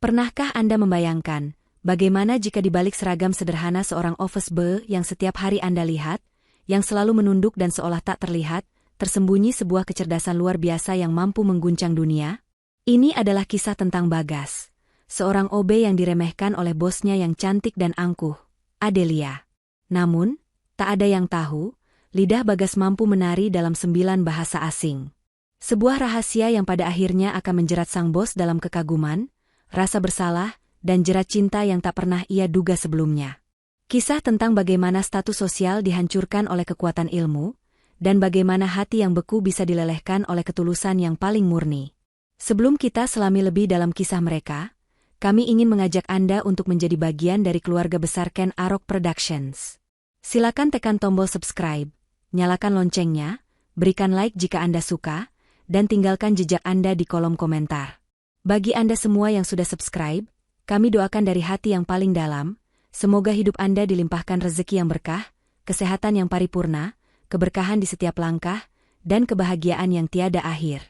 Pernahkah Anda membayangkan, bagaimana jika di balik seragam sederhana seorang office boy yang setiap hari Anda lihat, yang selalu menunduk dan seolah tak terlihat, tersembunyi sebuah kecerdasan luar biasa yang mampu mengguncang dunia? Ini adalah kisah tentang Bagas, seorang OB yang diremehkan oleh bosnya yang cantik dan angkuh, Adelia. Namun, tak ada yang tahu, lidah Bagas mampu menari dalam 9 bahasa asing. Sebuah rahasia yang pada akhirnya akan menjerat sang bos dalam kekaguman, rasa bersalah, dan jerat cinta yang tak pernah ia duga sebelumnya. Kisah tentang bagaimana status sosial dihancurkan oleh kekuatan ilmu, dan bagaimana hati yang beku bisa dilelehkan oleh ketulusan yang paling murni. Sebelum kita selami lebih dalam kisah mereka, kami ingin mengajak Anda untuk menjadi bagian dari keluarga besar Ken Arok Productions. Silakan tekan tombol subscribe, nyalakan loncengnya, berikan like jika Anda suka, dan tinggalkan jejak Anda di kolom komentar. Bagi Anda semua yang sudah subscribe, kami doakan dari hati yang paling dalam, semoga hidup Anda dilimpahkan rezeki yang berkah, kesehatan yang paripurna, keberkahan di setiap langkah, dan kebahagiaan yang tiada akhir.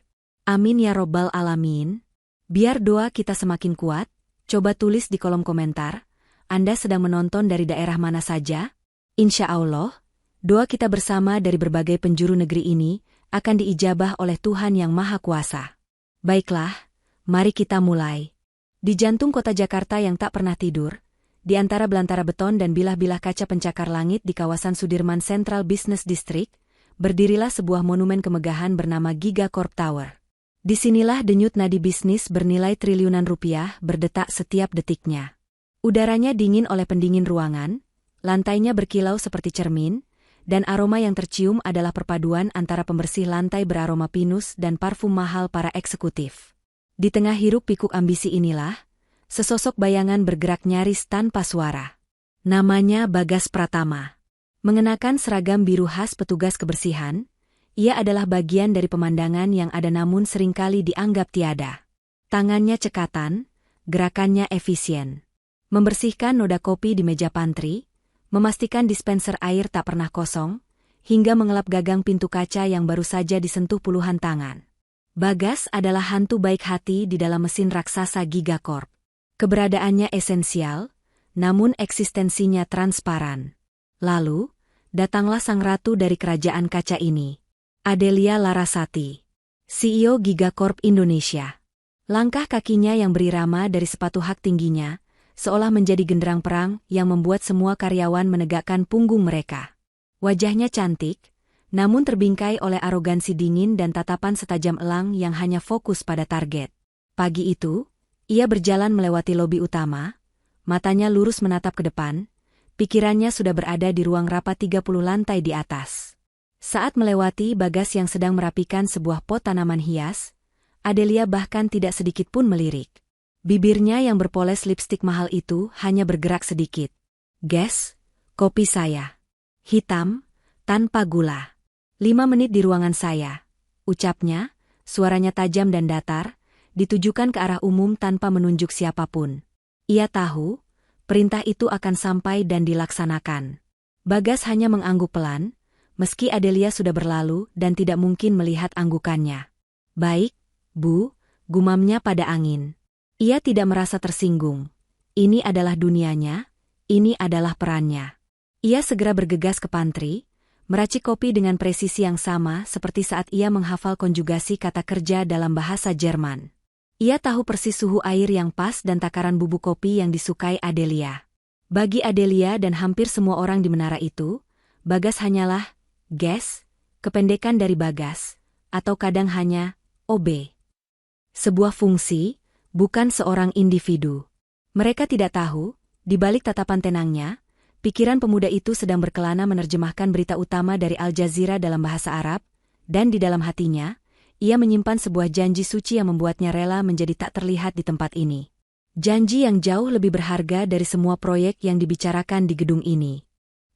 Amin ya robbal alamin. Biar doa kita semakin kuat, coba tulis di kolom komentar, Anda sedang menonton dari daerah mana saja? Insya Allah, doa kita bersama dari berbagai penjuru negeri ini akan diijabah oleh Tuhan Yang Maha Kuasa. Baiklah, mari kita mulai. Di jantung kota Jakarta yang tak pernah tidur, di antara belantara beton dan bilah-bilah kaca pencakar langit di kawasan Sudirman Central Business District, berdirilah sebuah monumen kemegahan bernama GigaCorp Tower. Disinilah denyut nadi bisnis bernilai triliunan rupiah berdetak setiap detiknya. Udaranya dingin oleh pendingin ruangan, lantainya berkilau seperti cermin, dan aroma yang tercium adalah perpaduan antara pembersih lantai beraroma pinus dan parfum mahal para eksekutif. Di tengah hiruk-pikuk ambisi inilah, sesosok bayangan bergerak nyaris tanpa suara. Namanya Bagas Pratama. Mengenakan seragam biru khas petugas kebersihan, ia adalah bagian dari pemandangan yang ada namun seringkali dianggap tiada. Tangannya cekatan, gerakannya efisien. Membersihkan noda kopi di meja pantry, memastikan dispenser air tak pernah kosong, hingga mengelap gagang pintu kaca yang baru saja disentuh puluhan tangan. Bagas adalah hantu baik hati di dalam mesin raksasa GigaCorp. Keberadaannya esensial, namun eksistensinya transparan. Lalu, datanglah sang ratu dari kerajaan kaca ini. Adelia Larasati, CEO GigaCorp Indonesia. Langkah kakinya yang berirama dari sepatu hak tingginya, seolah menjadi genderang perang yang membuat semua karyawan menegakkan punggung mereka. Wajahnya cantik, namun terbingkai oleh arogansi dingin dan tatapan setajam elang yang hanya fokus pada target. Pagi itu, ia berjalan melewati lobi utama, matanya lurus menatap ke depan, pikirannya sudah berada di ruang rapat 30 lantai di atas. Saat melewati Bagas yang sedang merapikan sebuah pot tanaman hias, Adelia bahkan tidak sedikit pun melirik. Bibirnya yang berpoles lipstik mahal itu hanya bergerak sedikit. "Guys, kopi saya. Hitam, tanpa gula. 5 menit di ruangan saya," ucapnya, suaranya tajam dan datar, ditujukan ke arah umum tanpa menunjuk siapapun. Ia tahu, perintah itu akan sampai dan dilaksanakan. Bagas hanya mengangguk pelan, meski Adelia sudah berlalu dan tidak mungkin melihat anggukannya. "Baik, Bu," gumamnya pada angin. Ia tidak merasa tersinggung. Ini adalah dunianya, ini adalah perannya. Ia segera bergegas ke pantry, meracik kopi dengan presisi yang sama seperti saat ia menghafal konjugasi kata kerja dalam bahasa Jerman. Ia tahu persis suhu air yang pas dan takaran bubuk kopi yang disukai Adelia. Bagi Adelia dan hampir semua orang di menara itu, Bagas hanyalah Gas, kependekan dari Bagas, atau kadang hanya OB. Sebuah fungsi, bukan seorang individu. Mereka tidak tahu, di balik tatapan tenangnya, pikiran pemuda itu sedang berkelana menerjemahkan berita utama dari Al Jazeera dalam bahasa Arab, dan di dalam hatinya, ia menyimpan sebuah janji suci yang membuatnya rela menjadi tak terlihat di tempat ini. Janji yang jauh lebih berharga dari semua proyek yang dibicarakan di gedung ini.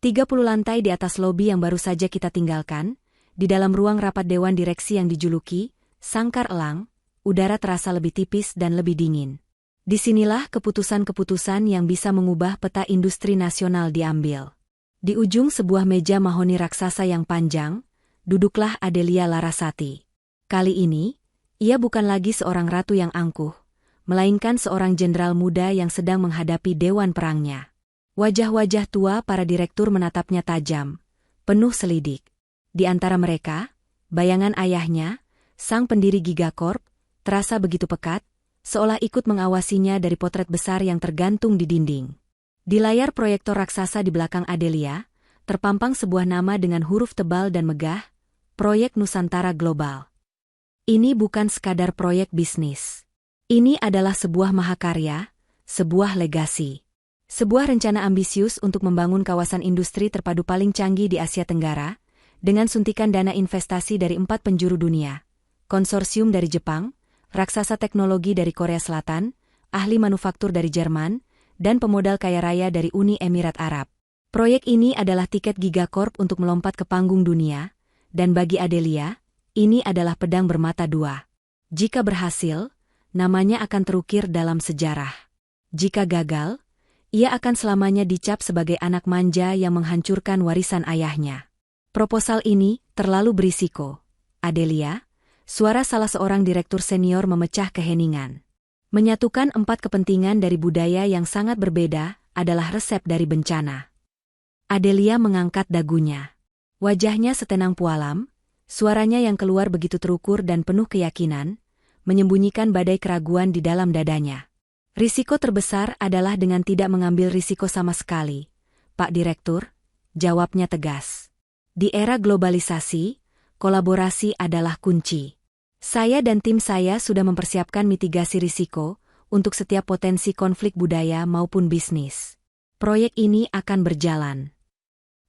30 lantai di atas lobi yang baru saja kita tinggalkan, di dalam ruang rapat dewan direksi yang dijuluki Sangkar Elang, udara terasa lebih tipis dan lebih dingin. Disinilah keputusan-keputusan yang bisa mengubah peta industri nasional diambil. Di ujung sebuah meja mahoni raksasa yang panjang, duduklah Adelia Larasati. Kali ini, ia bukan lagi seorang ratu yang angkuh, melainkan seorang jenderal muda yang sedang menghadapi dewan perangnya. Wajah-wajah tua para direktur menatapnya tajam, penuh selidik. Di antara mereka, bayangan ayahnya, sang pendiri Gigacorp, terasa begitu pekat, seolah ikut mengawasinya dari potret besar yang tergantung di dinding. Di layar proyektor raksasa di belakang Adelia, terpampang sebuah nama dengan huruf tebal dan megah, Proyek Nusantara Global. Ini bukan sekadar proyek bisnis. Ini adalah sebuah mahakarya, sebuah legasi. Sebuah rencana ambisius untuk membangun kawasan industri terpadu paling canggih di Asia Tenggara, dengan suntikan dana investasi dari 4 penjuru dunia, konsorsium dari Jepang, raksasa teknologi dari Korea Selatan, ahli manufaktur dari Jerman, dan pemodal kaya raya dari Uni Emirat Arab. Proyek ini adalah tiket Gigacorp untuk melompat ke panggung dunia, dan bagi Adelia, ini adalah pedang bermata dua. Jika berhasil, namanya akan terukir dalam sejarah. Jika gagal, ia akan selamanya dicap sebagai anak manja yang menghancurkan warisan ayahnya. Proposal ini terlalu berisiko. Adelia, suara salah seorang direktur senior memecah keheningan. Menyatukan 4 kepentingan dari budaya yang sangat berbeda adalah resep dari bencana. Adelia mengangkat dagunya. Wajahnya setenang pualam, suaranya yang keluar begitu terukur dan penuh keyakinan, menyembunyikan badai keraguan di dalam dadanya. Risiko terbesar adalah dengan tidak mengambil risiko sama sekali, Pak Direktur, jawabnya tegas. Di era globalisasi, kolaborasi adalah kunci. Saya dan tim saya sudah mempersiapkan mitigasi risiko untuk setiap potensi konflik budaya maupun bisnis. Proyek ini akan berjalan.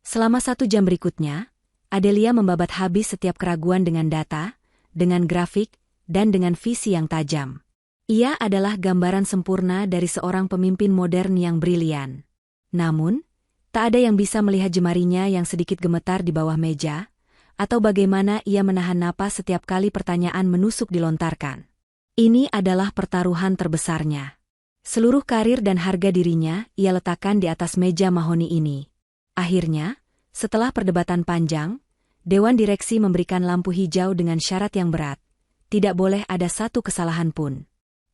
Selama 1 jam berikutnya, Adelia membabat habis setiap keraguan dengan data, dengan grafik, dan dengan visi yang tajam. Ia adalah gambaran sempurna dari seorang pemimpin modern yang brilian. Namun, tak ada yang bisa melihat jemarinya yang sedikit gemetar di bawah meja, atau bagaimana ia menahan napas setiap kali pertanyaan menusuk dilontarkan. Ini adalah pertaruhan terbesarnya. Seluruh karir dan harga dirinya ia letakkan di atas meja mahoni ini. Akhirnya, setelah perdebatan panjang, Dewan Direksi memberikan lampu hijau dengan syarat yang berat. Tidak boleh ada satu kesalahan pun.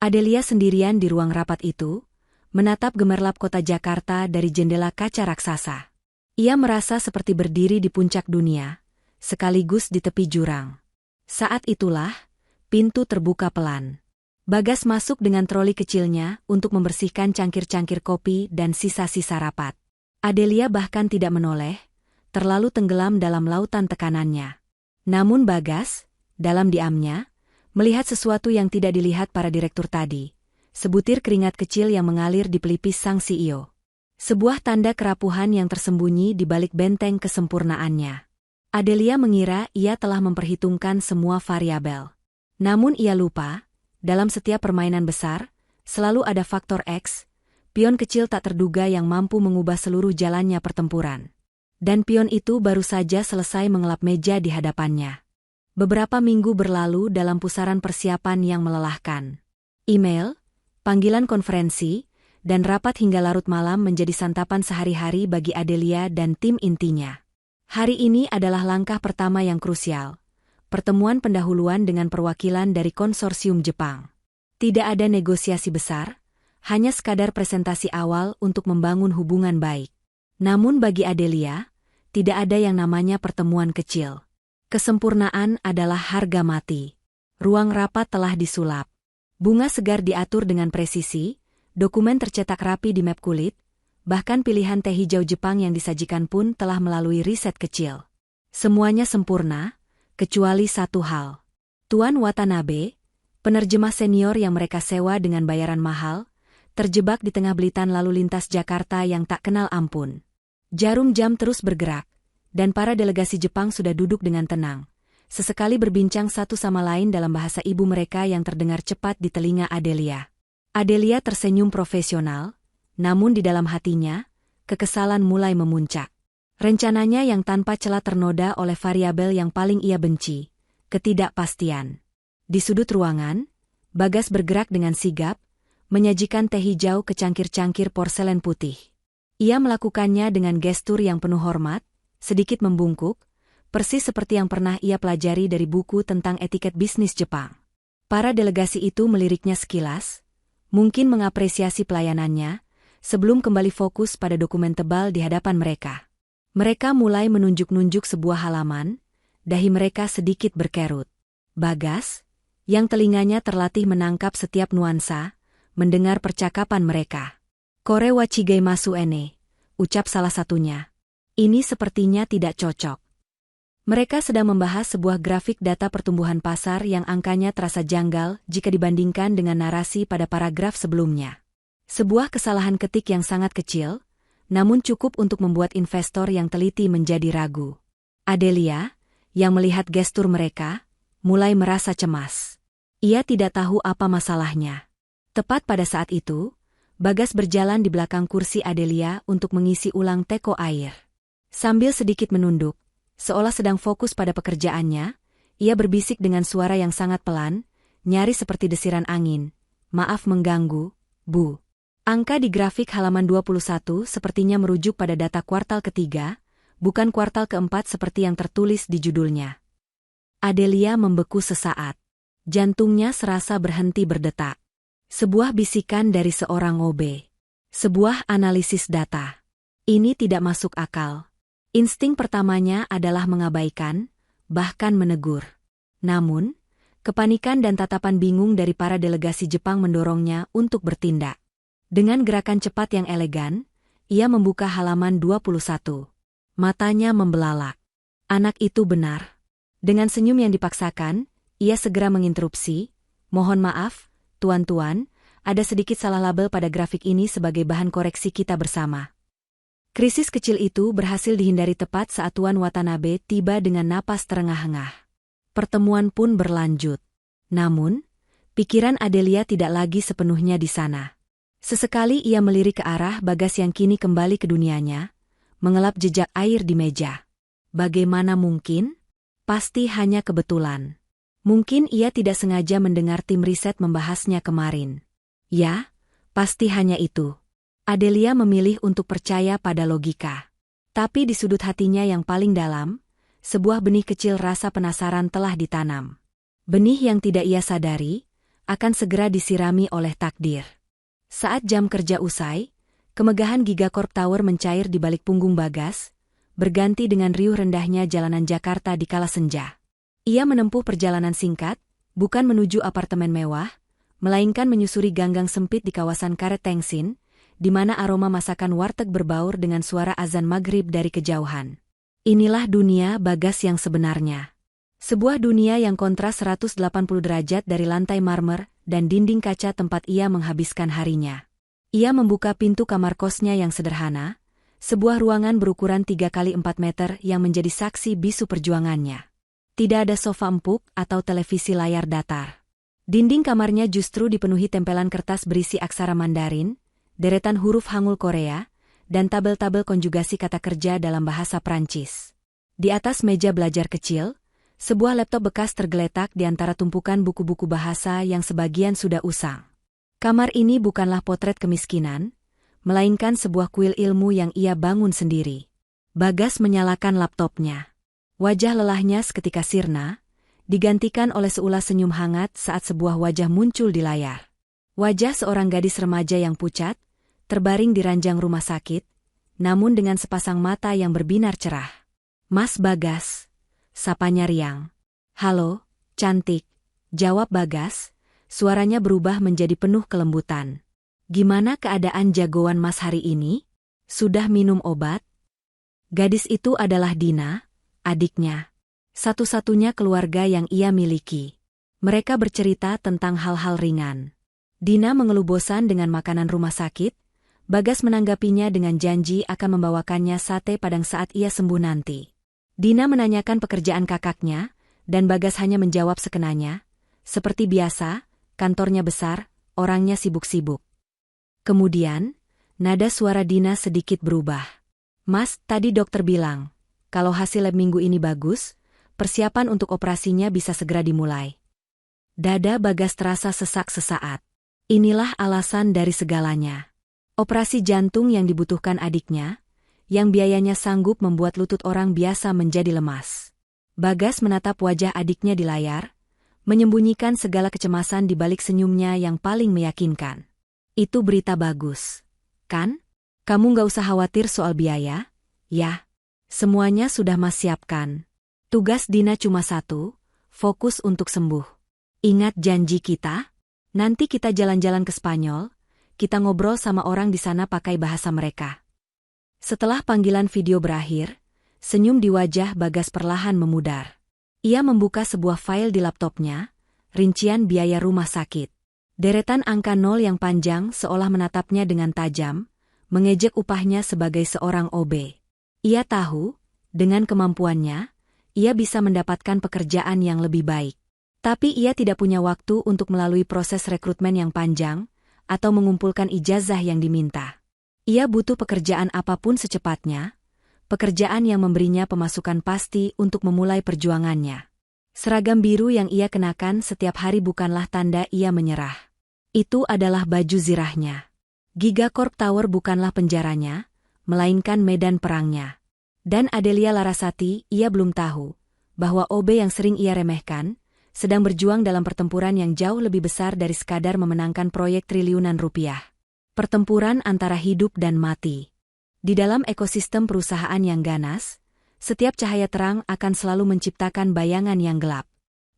Adelia sendirian di ruang rapat itu, menatap gemerlap kota Jakarta dari jendela kaca raksasa. Ia merasa seperti berdiri di puncak dunia, sekaligus di tepi jurang. Saat itulah, pintu terbuka pelan. Bagas masuk dengan troli kecilnya untuk membersihkan cangkir-cangkir kopi dan sisa-sisa rapat. Adelia bahkan tidak menoleh, terlalu tenggelam dalam lautan tekanannya. Namun Bagas, dalam diamnya, melihat sesuatu yang tidak dilihat para direktur tadi, sebutir keringat kecil yang mengalir di pelipis sang CEO. Sebuah tanda kerapuhan yang tersembunyi di balik benteng kesempurnaannya. Adelia mengira ia telah memperhitungkan semua variabel. Namun ia lupa, dalam setiap permainan besar, selalu ada faktor X, pion kecil tak terduga yang mampu mengubah seluruh jalannya pertempuran. Dan pion itu baru saja selesai mengelap meja di hadapannya. Beberapa minggu berlalu dalam pusaran persiapan yang melelahkan. Email, panggilan konferensi, dan rapat hingga larut malam menjadi santapan sehari-hari bagi Adelia dan tim intinya. Hari ini adalah langkah pertama yang krusial. Pertemuan pendahuluan dengan perwakilan dari konsorsium Jepang. Tidak ada negosiasi besar, hanya sekadar presentasi awal untuk membangun hubungan baik. Namun bagi Adelia, tidak ada yang namanya pertemuan kecil. Kesempurnaan adalah harga mati. Ruang rapat telah disulap. Bunga segar diatur dengan presisi, dokumen tercetak rapi di map kulit, bahkan pilihan teh hijau Jepang yang disajikan pun telah melalui riset kecil. Semuanya sempurna, kecuali satu hal. Tuan Watanabe, penerjemah senior yang mereka sewa dengan bayaran mahal, terjebak di tengah belitan lalu lintas Jakarta yang tak kenal ampun. Jarum jam terus bergerak, dan para delegasi Jepang sudah duduk dengan tenang, sesekali berbincang satu sama lain dalam bahasa ibu mereka yang terdengar cepat di telinga Adelia. Adelia tersenyum profesional, namun di dalam hatinya, kekesalan mulai memuncak. Rencananya yang tanpa celah ternoda oleh variabel yang paling ia benci, ketidakpastian. Di sudut ruangan, Bagas bergerak dengan sigap, menyajikan teh hijau ke cangkir-cangkir porselen putih. Ia melakukannya dengan gestur yang penuh hormat, sedikit membungkuk, persis seperti yang pernah ia pelajari dari buku tentang etiket bisnis Jepang. Para delegasi itu meliriknya sekilas, Mungkin mengapresiasi pelayanannya, sebelum kembali fokus pada dokumen tebal di hadapan mereka. Mereka mulai menunjuk-nunjuk sebuah halaman, dahi mereka sedikit berkerut. Bagas, yang telinganya terlatih menangkap setiap nuansa, mendengar percakapan mereka. "Kore wa chigeimasu ene," ucap salah satunya. "Ini sepertinya tidak cocok." Mereka sedang membahas sebuah grafik data pertumbuhan pasar yang angkanya terasa janggal jika dibandingkan dengan narasi pada paragraf sebelumnya. Sebuah kesalahan ketik yang sangat kecil, namun cukup untuk membuat investor yang teliti menjadi ragu. Adelia, yang melihat gestur mereka, mulai merasa cemas. Ia tidak tahu apa masalahnya. Tepat pada saat itu, Bagas berjalan di belakang kursi Adelia untuk mengisi ulang teko air. Sambil sedikit menunduk, seolah sedang fokus pada pekerjaannya, ia berbisik dengan suara yang sangat pelan, nyaris seperti desiran angin. "Maaf mengganggu, Bu." Angka di grafik halaman 21 sepertinya merujuk pada data kuartal ketiga, bukan kuartal keempat seperti yang tertulis di judulnya. Adelia membeku sesaat. Jantungnya serasa berhenti berdetak. Sebuah bisikan dari seorang OB. Sebuah analisis data. Ini tidak masuk akal. Insting pertamanya adalah mengabaikan, bahkan menegur. Namun, kepanikan dan tatapan bingung dari para delegasi Jepang mendorongnya untuk bertindak. Dengan gerakan cepat yang elegan, ia membuka halaman 21. Matanya membelalak. Anak itu benar. Dengan senyum yang dipaksakan, ia segera menginterupsi, "Mohon maaf, tuan-tuan, ada sedikit salah label pada grafik ini sebagai bahan koreksi kita bersama." Krisis kecil itu berhasil dihindari tepat saat Tuan Watanabe tiba dengan napas terengah-engah. Pertemuan pun berlanjut. Namun, pikiran Adelia tidak lagi sepenuhnya di sana. Sesekali ia melirik ke arah Bagas yang kini kembali ke dunianya, mengelap jejak air di meja. Bagaimana mungkin? Pasti hanya kebetulan. Mungkin ia tidak sengaja mendengar tim riset membahasnya kemarin. Ya, pasti hanya itu. Adelia memilih untuk percaya pada logika. Tapi di sudut hatinya yang paling dalam, sebuah benih kecil rasa penasaran telah ditanam. Benih yang tidak ia sadari, akan segera disirami oleh takdir. Saat jam kerja usai, kemegahan Gigacorp Tower mencair di balik punggung Bagas, berganti dengan riuh rendahnya jalanan Jakarta di kala senja. Ia menempuh perjalanan singkat, bukan menuju apartemen mewah, melainkan menyusuri ganggang sempit di kawasan Karet Tengsin, di mana aroma masakan warteg berbaur dengan suara azan maghrib dari kejauhan. Inilah dunia Bagas yang sebenarnya. Sebuah dunia yang kontras 180 derajat dari lantai marmer dan dinding kaca tempat ia menghabiskan harinya. Ia membuka pintu kamar kosnya yang sederhana, sebuah ruangan berukuran 3x4 meter yang menjadi saksi bisu perjuangannya. Tidak ada sofa empuk atau televisi layar datar. Dinding kamarnya justru dipenuhi tempelan kertas berisi aksara Mandarin, deretan huruf Hangul Korea, dan tabel-tabel konjugasi kata kerja dalam bahasa Prancis. Di atas meja belajar kecil, sebuah laptop bekas tergeletak di antara tumpukan buku-buku bahasa yang sebagian sudah usang. Kamar ini bukanlah potret kemiskinan, melainkan sebuah kuil ilmu yang ia bangun sendiri. Bagas menyalakan laptopnya. Wajah lelahnya seketika sirna, digantikan oleh seulas senyum hangat saat sebuah wajah muncul di layar. Wajah seorang gadis remaja yang pucat, terbaring di ranjang rumah sakit, namun dengan sepasang mata yang berbinar cerah. "Mas Bagas," sapanya riang. "Halo, cantik," jawab Bagas, suaranya berubah menjadi penuh kelembutan. "Gimana keadaan jagoan Mas hari ini? Sudah minum obat?" Gadis itu adalah Dina, adiknya. Satu-satunya keluarga yang ia miliki. Mereka bercerita tentang hal-hal ringan. Dina mengeluh bosan dengan makanan rumah sakit. Bagas menanggapinya dengan janji akan membawakannya sate padang saat ia sembuh nanti. Dina menanyakan pekerjaan kakaknya, dan Bagas hanya menjawab sekenanya. Seperti biasa, kantornya besar, orangnya sibuk-sibuk. Kemudian, nada suara Dina sedikit berubah. "Mas, tadi dokter bilang, kalau hasil lab minggu ini bagus, persiapan untuk operasinya bisa segera dimulai." Dada Bagas terasa sesak sesaat. Inilah alasan dari segalanya. Operasi jantung yang dibutuhkan adiknya, yang biayanya sanggup membuat lutut orang biasa menjadi lemas. Bagas menatap wajah adiknya di layar, menyembunyikan segala kecemasan di balik senyumnya yang paling meyakinkan. Itu berita bagus, kan? Kamu nggak usah khawatir soal biaya, ya. Semuanya sudah Mas siapkan. Tugas Dina cuma satu, fokus untuk sembuh. Ingat janji kita? Nanti kita jalan-jalan ke Spanyol, kita ngobrol sama orang di sana pakai bahasa mereka. Setelah panggilan video berakhir, senyum di wajah Bagas perlahan memudar. Ia membuka sebuah file di laptopnya, rincian biaya rumah sakit. Deretan angka nol yang panjang seolah menatapnya dengan tajam, mengejek upahnya sebagai seorang OB. Ia tahu, dengan kemampuannya, ia bisa mendapatkan pekerjaan yang lebih baik. Tapi ia tidak punya waktu untuk melalui proses rekrutmen yang panjang, atau mengumpulkan ijazah yang diminta. Ia butuh pekerjaan apapun secepatnya, pekerjaan yang memberinya pemasukan pasti untuk memulai perjuangannya. Seragam biru yang ia kenakan setiap hari bukanlah tanda ia menyerah. Itu adalah baju zirahnya. Gigacorp Tower bukanlah penjaranya, melainkan medan perangnya. Dan Adelia Larasati, ia belum tahu, bahwa OB yang sering ia remehkan, sedang berjuang dalam pertempuran yang jauh lebih besar dari sekadar memenangkan proyek triliunan rupiah. Pertempuran antara hidup dan mati. Di dalam ekosistem perusahaan yang ganas, setiap cahaya terang akan selalu menciptakan bayangan yang gelap.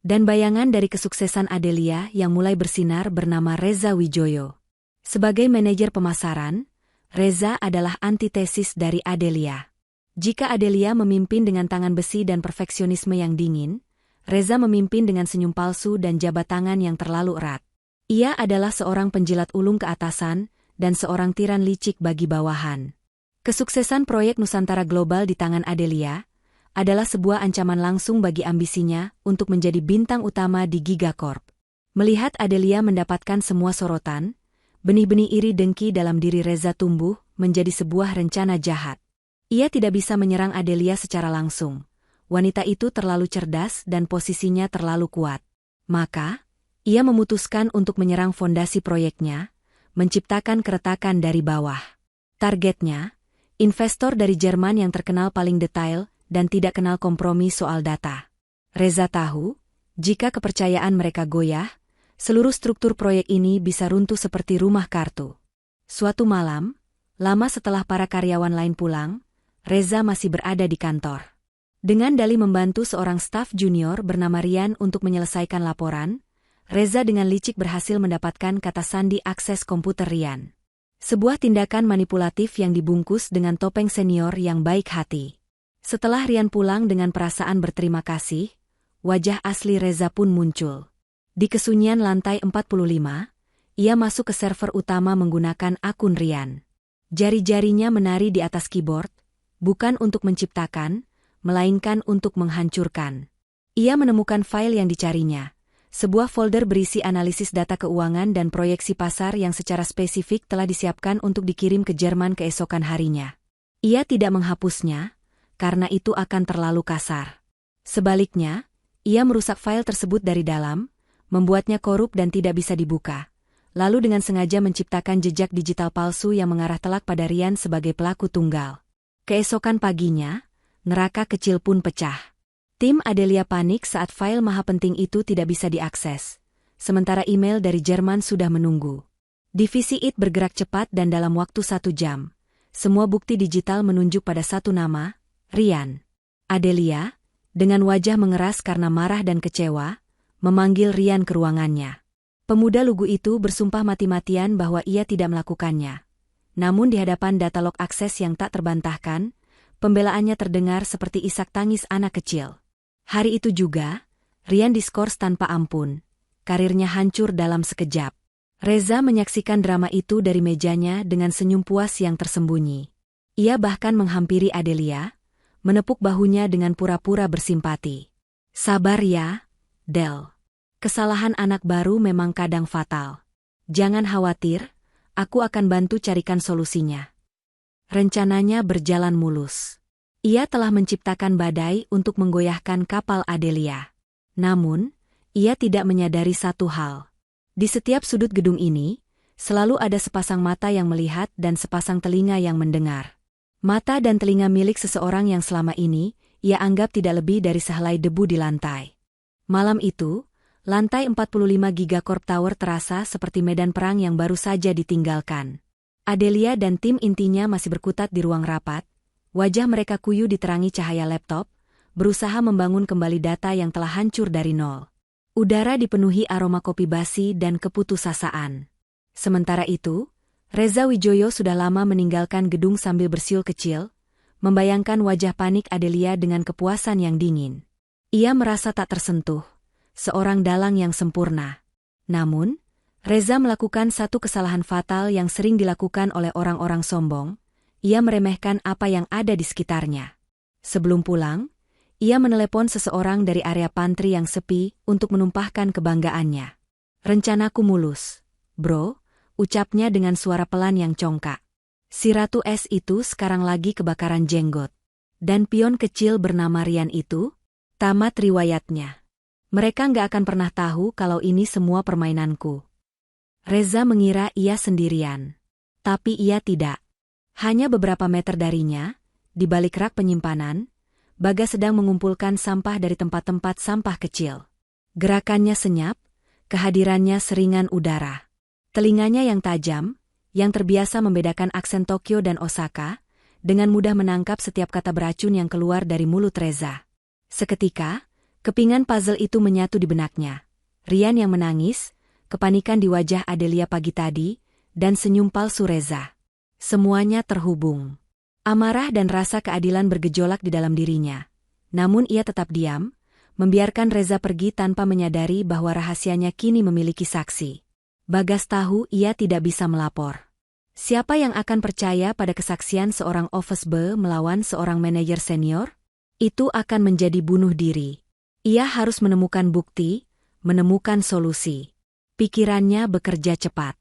Dan bayangan dari kesuksesan Adelia yang mulai bersinar bernama Reza Wijoyo. Sebagai manajer pemasaran, Reza adalah antitesis dari Adelia. Jika Adelia memimpin dengan tangan besi dan perfeksionisme yang dingin, Reza memimpin dengan senyum palsu dan jabat tangan yang terlalu erat. Ia adalah seorang penjilat ulung ke atasan, dan seorang tiran licik bagi bawahan. Kesuksesan proyek Nusantara Global di tangan Adelia adalah sebuah ancaman langsung bagi ambisinya untuk menjadi bintang utama di Gigacorp. Melihat Adelia mendapatkan semua sorotan, benih-benih iri dengki dalam diri Reza tumbuh menjadi sebuah rencana jahat. Ia tidak bisa menyerang Adelia secara langsung. Wanita itu terlalu cerdas dan posisinya terlalu kuat. Maka, ia memutuskan untuk menyerang fondasi proyeknya, menciptakan keretakan dari bawah. Targetnya, investor dari Jerman yang terkenal paling detail dan tidak kenal kompromi soal data. Reza tahu, jika kepercayaan mereka goyah, seluruh struktur proyek ini bisa runtuh seperti rumah kartu. Suatu malam, lama setelah para karyawan lain pulang, Reza masih berada di kantor. Dengan dalih membantu seorang staf junior bernama Rian untuk menyelesaikan laporan, Reza dengan licik berhasil mendapatkan kata sandi akses komputer Rian. Sebuah tindakan manipulatif yang dibungkus dengan topeng senior yang baik hati. Setelah Rian pulang dengan perasaan berterima kasih, wajah asli Reza pun muncul. Di kesunyian lantai 45, ia masuk ke server utama menggunakan akun Rian. Jari-jarinya menari di atas keyboard, bukan untuk menciptakan, melainkan untuk menghancurkan. Ia menemukan file yang dicarinya. Sebuah folder berisi analisis data keuangan dan proyeksi pasar yang secara spesifik telah disiapkan untuk dikirim ke Jerman keesokan harinya. Ia tidak menghapusnya, karena itu akan terlalu kasar. Sebaliknya, ia merusak file tersebut dari dalam, membuatnya korup dan tidak bisa dibuka, lalu dengan sengaja menciptakan jejak digital palsu yang mengarah telak pada Rian sebagai pelaku tunggal. Keesokan paginya, neraka kecil pun pecah. Tim Adelia panik saat file maha penting itu tidak bisa diakses, sementara email dari Jerman sudah menunggu. Divisi IT bergerak cepat dan dalam waktu 1 jam, semua bukti digital menunjuk pada satu nama, Rian. Adelia, dengan wajah mengeras karena marah dan kecewa, memanggil Rian ke ruangannya. Pemuda lugu itu bersumpah mati-matian bahwa ia tidak melakukannya. Namun di hadapan data log akses yang tak terbantahkan, pembelaannya terdengar seperti isak tangis anak kecil. Hari itu juga, Rian diskors tanpa ampun. Karirnya hancur dalam sekejap. Reza menyaksikan drama itu dari mejanya dengan senyum puas yang tersembunyi. Ia bahkan menghampiri Adelia, menepuk bahunya dengan pura-pura bersimpati. Sabar ya, Del. Kesalahan anak baru memang kadang fatal. Jangan khawatir, aku akan bantu carikan solusinya. Rencananya berjalan mulus. Ia telah menciptakan badai untuk menggoyahkan kapal Adelia. Namun, ia tidak menyadari satu hal. Di setiap sudut gedung ini, selalu ada sepasang mata yang melihat dan sepasang telinga yang mendengar. Mata dan telinga milik seseorang yang selama ini, ia anggap tidak lebih dari sehelai debu di lantai. Malam itu, Lantai 45 Gigacorp Tower terasa seperti medan perang yang baru saja ditinggalkan. Adelia dan tim intinya masih berkutat di ruang rapat, wajah mereka kuyu diterangi cahaya laptop, berusaha membangun kembali data yang telah hancur dari nol. Udara dipenuhi aroma kopi basi dan keputusasaan. Sementara itu, Reza Wijoyo sudah lama meninggalkan gedung sambil bersiul kecil, membayangkan wajah panik Adelia dengan kepuasan yang dingin. Ia merasa tak tersentuh, seorang dalang yang sempurna. Namun, Reza melakukan satu kesalahan fatal yang sering dilakukan oleh orang-orang sombong. Ia meremehkan apa yang ada di sekitarnya. Sebelum pulang, ia menelepon seseorang dari area pantry yang sepi untuk menumpahkan kebanggaannya. "Rencanaku mulus, bro," ucapnya dengan suara pelan yang congkak. Si Ratu Es itu sekarang lagi kebakaran jenggot. Dan pion kecil bernama Rian itu, tamat riwayatnya. Mereka nggak akan pernah tahu kalau ini semua permainanku. Reza mengira ia sendirian. Tapi ia tidak. Hanya beberapa meter darinya, di balik rak penyimpanan, Bagas sedang mengumpulkan sampah dari tempat-tempat sampah kecil. Gerakannya senyap, kehadirannya seringan udara. Telinganya yang tajam, yang terbiasa membedakan aksen Tokyo dan Osaka, dengan mudah menangkap setiap kata beracun yang keluar dari mulut Reza. Seketika, kepingan puzzle itu menyatu di benaknya. Rian yang menangis, kepanikan di wajah Adelia pagi tadi, dan senyum palsu Reza. Semuanya terhubung. Amarah dan rasa keadilan bergejolak di dalam dirinya. Namun ia tetap diam, membiarkan Reza pergi tanpa menyadari bahwa rahasianya kini memiliki saksi. Bagas tahu ia tidak bisa melapor. Siapa yang akan percaya pada kesaksian seorang office boy melawan seorang manajer senior? Itu akan menjadi bunuh diri. Ia harus menemukan bukti, menemukan solusi. Pikirannya bekerja cepat.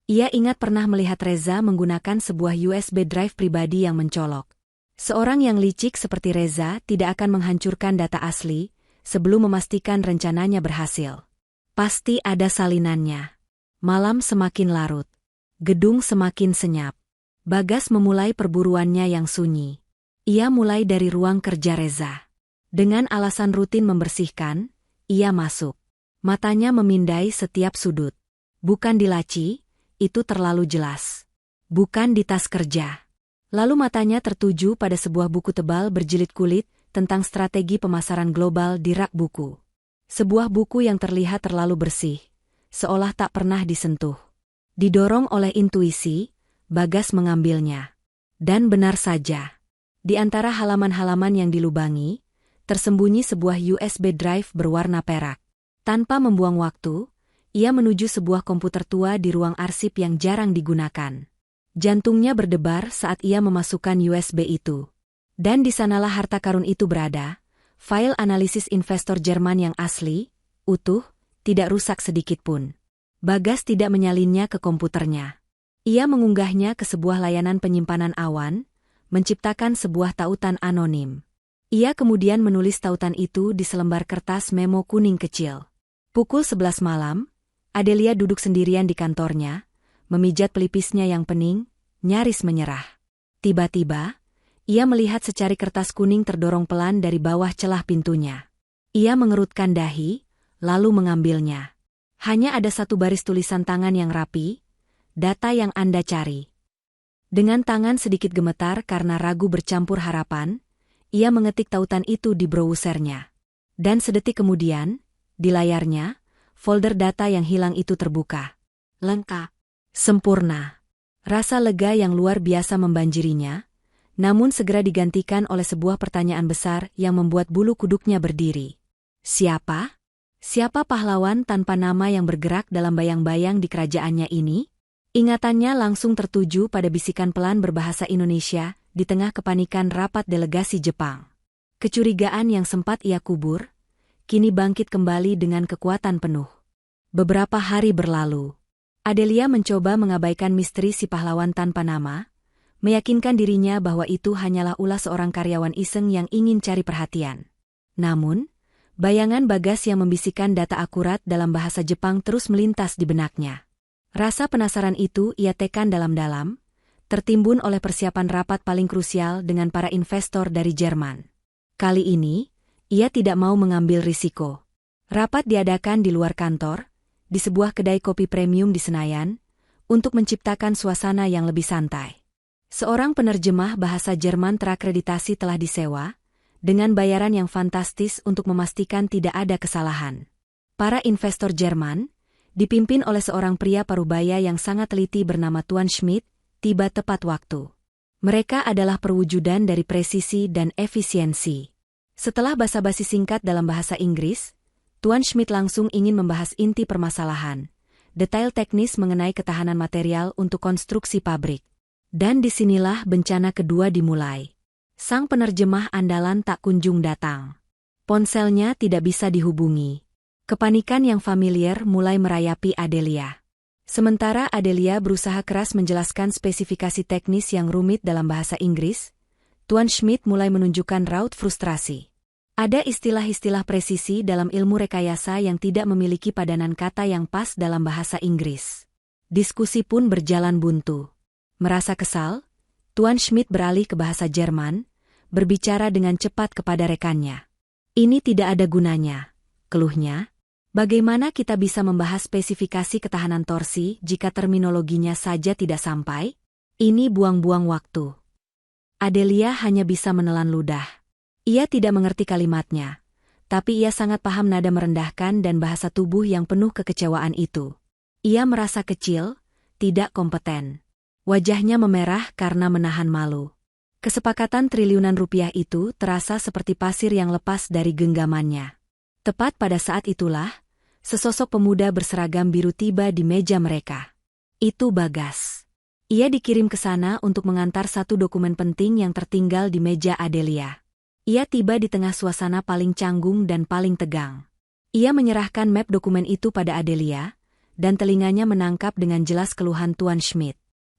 Ia ingat pernah melihat Reza menggunakan sebuah USB drive pribadi yang mencolok. Seorang yang licik seperti Reza tidak akan menghancurkan data asli sebelum memastikan rencananya berhasil. Pasti ada salinannya. Malam semakin larut. Gedung semakin senyap. Bagas memulai perburuannya yang sunyi. Ia mulai dari ruang kerja Reza. Dengan alasan rutin membersihkan, ia masuk. Matanya memindai setiap sudut. Bukan di laci, itu terlalu jelas. Bukan di tas kerja. Lalu matanya tertuju pada sebuah buku tebal berjilid kulit tentang strategi pemasaran global di rak buku. Sebuah buku yang terlihat terlalu bersih, seolah tak pernah disentuh. Didorong oleh intuisi, Bagas mengambilnya. Dan benar saja. Di antara halaman-halaman yang dilubangi, tersembunyi sebuah USB drive berwarna perak. Tanpa membuang waktu, ia menuju sebuah komputer tua di ruang arsip yang jarang digunakan. Jantungnya berdebar saat ia memasukkan USB itu. Dan di sanalah harta karun itu berada, file analisis investor Jerman yang asli, utuh, tidak rusak sedikitpun. Bagas tidak menyalinnya ke komputernya. Ia mengunggahnya ke sebuah layanan penyimpanan awan, menciptakan sebuah tautan anonim. Ia kemudian menulis tautan itu di selembar kertas memo kuning kecil. Pukul 11 malam, Adelia duduk sendirian di kantornya, memijat pelipisnya yang pening, nyaris menyerah. Tiba-tiba, ia melihat secari kertas kuning terdorong pelan dari bawah celah pintunya. Ia mengerutkan dahi, lalu mengambilnya. Hanya ada satu baris tulisan tangan yang rapi, data yang Anda cari. Dengan tangan sedikit gemetar karena ragu bercampur harapan, ia mengetik tautan itu di browsernya. Dan sedetik kemudian, di layarnya, folder data yang hilang itu terbuka. Lengkap. Sempurna. Rasa lega yang luar biasa membanjirinya, namun segera digantikan oleh sebuah pertanyaan besar yang membuat bulu kuduknya berdiri. Siapa? Siapa pahlawan tanpa nama yang bergerak dalam bayang-bayang di kerajaannya ini? Ingatannya langsung tertuju pada bisikan pelan berbahasa Indonesia di tengah kepanikan rapat delegasi Jepang. Kecurigaan yang sempat ia kubur, kini bangkit kembali dengan kekuatan penuh. Beberapa hari berlalu. Adelia mencoba mengabaikan misteri si pahlawan tanpa nama, meyakinkan dirinya bahwa itu hanyalah ulah seorang karyawan iseng yang ingin cari perhatian. Namun, bayangan Bagas yang membisikkan data akurat dalam bahasa Jepang terus melintas di benaknya. Rasa penasaran itu ia tekan dalam-dalam, tertimbun oleh persiapan rapat paling krusial dengan para investor dari Jerman. Kali ini, ia tidak mau mengambil risiko. Rapat diadakan di luar kantor, di sebuah kedai kopi premium di Senayan, untuk menciptakan suasana yang lebih santai. Seorang penerjemah bahasa Jerman terakreditasi telah disewa, dengan bayaran yang fantastis untuk memastikan tidak ada kesalahan. Para investor Jerman, dipimpin oleh seorang pria parubaya yang sangat teliti bernama Tuan Schmidt, tiba tepat waktu. Mereka adalah perwujudan dari presisi dan efisiensi. Setelah basa-basi singkat dalam bahasa Inggris, Tuan Schmidt langsung ingin membahas inti permasalahan, detail teknis mengenai ketahanan material untuk konstruksi pabrik. Dan disinilah bencana kedua dimulai. Sang penerjemah andalan tak kunjung datang. Ponselnya tidak bisa dihubungi. Kepanikan yang familiar mulai merayapi Adelia. Sementara Adelia berusaha keras menjelaskan spesifikasi teknis yang rumit dalam bahasa Inggris, Tuan Schmidt mulai menunjukkan raut frustrasi. Ada istilah-istilah presisi dalam ilmu rekayasa yang tidak memiliki padanan kata yang pas dalam bahasa Inggris. Diskusi pun berjalan buntu. Merasa kesal, Tuan Schmidt beralih ke bahasa Jerman, berbicara dengan cepat kepada rekannya. Ini tidak ada gunanya, keluhnya. Bagaimana kita bisa membahas spesifikasi ketahanan torsi jika terminologinya saja tidak sampai? Ini buang-buang waktu. Adelia hanya bisa menelan ludah. Ia tidak mengerti kalimatnya, tapi ia sangat paham nada merendahkan dan bahasa tubuh yang penuh kekecewaan itu. Ia merasa kecil, tidak kompeten. Wajahnya memerah karena menahan malu. Kesepakatan triliunan rupiah itu terasa seperti pasir yang lepas dari genggamannya. Tepat pada saat itulah, sesosok pemuda berseragam biru tiba di meja mereka. Itu Bagas. Ia dikirim ke sana untuk mengantar satu dokumen penting yang tertinggal di meja Adelia. Ia tiba di tengah suasana paling canggung dan paling tegang. Ia menyerahkan map dokumen itu pada Adelia, dan telinganya menangkap dengan jelas keluhan Tuan Schmidt.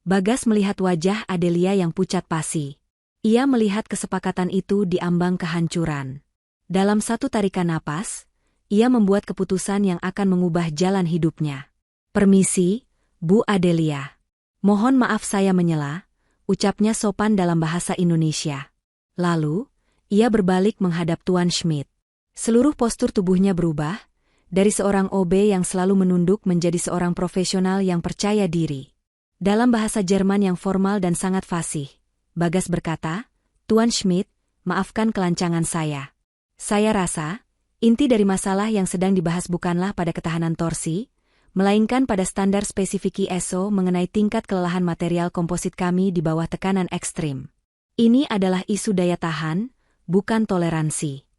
Bagas melihat wajah Adelia yang pucat pasi. Ia melihat kesepakatan itu di ambang kehancuran. Dalam satu tarikan napas, ia membuat keputusan yang akan mengubah jalan hidupnya. "Permisi, Bu Adelia. Mohon maaf saya menyela," ucapnya sopan dalam bahasa Indonesia. Lalu, ia berbalik menghadap Tuan Schmidt. Seluruh postur tubuhnya berubah, dari seorang OB yang selalu menunduk menjadi seorang profesional yang percaya diri. Dalam bahasa Jerman yang formal dan sangat fasih, Bagas berkata, "Tuan Schmidt, maafkan kelancangan saya. Saya rasa, inti dari masalah yang sedang dibahas bukanlah pada ketahanan torsi, melainkan pada standar spesifik ISO mengenai tingkat kelelahan material komposit kami di bawah tekanan ekstrim. Ini adalah isu daya tahan, bukan toleransi."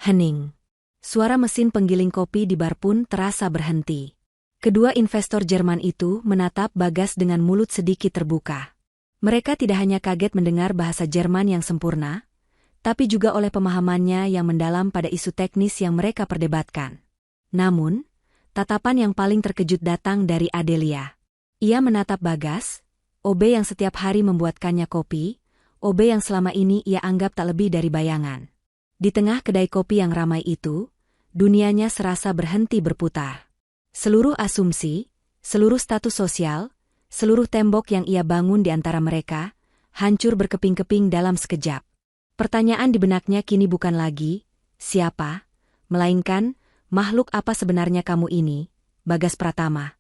Hening. Suara mesin penggiling kopi di bar pun terasa berhenti. Kedua investor Jerman itu menatap Bagas dengan mulut sedikit terbuka. Mereka tidak hanya kaget mendengar bahasa Jerman yang sempurna, tapi juga oleh pemahamannya yang mendalam pada isu teknis yang mereka perdebatkan. Namun, tatapan yang paling terkejut datang dari Adelia. Ia menatap Bagas, OB yang setiap hari membuatkannya kopi, OB yang selama ini ia anggap tak lebih dari bayangan. Di tengah kedai kopi yang ramai itu, dunianya serasa berhenti berputar. Seluruh asumsi, seluruh status sosial, seluruh tembok yang ia bangun di antara mereka, hancur berkeping-keping dalam sekejap. Pertanyaan di benaknya kini bukan lagi, siapa, melainkan, makhluk apa sebenarnya kamu ini, Bagas Pratama.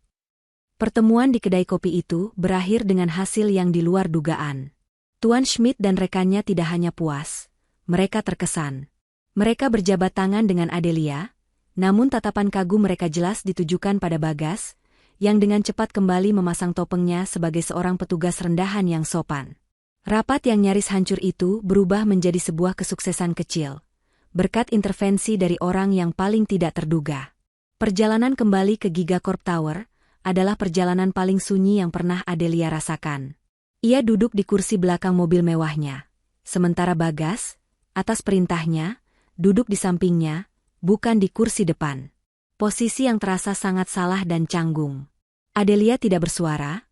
Pertemuan di kedai kopi itu berakhir dengan hasil yang di luar dugaan. Tuan Schmidt dan rekannya tidak hanya puas, mereka terkesan. Mereka berjabat tangan dengan Adelia, namun tatapan kagum mereka jelas ditujukan pada Bagas, yang dengan cepat kembali memasang topengnya sebagai seorang petugas rendahan yang sopan. Rapat yang nyaris hancur itu berubah menjadi sebuah kesuksesan kecil, berkat intervensi dari orang yang paling tidak terduga. Perjalanan kembali ke Gigacorp Tower adalah perjalanan paling sunyi yang pernah Adelia rasakan. Ia duduk di kursi belakang mobil mewahnya, sementara Bagas, atas perintahnya, duduk di sampingnya, bukan di kursi depan. Posisi yang terasa sangat salah dan canggung. Adelia tidak bersuara,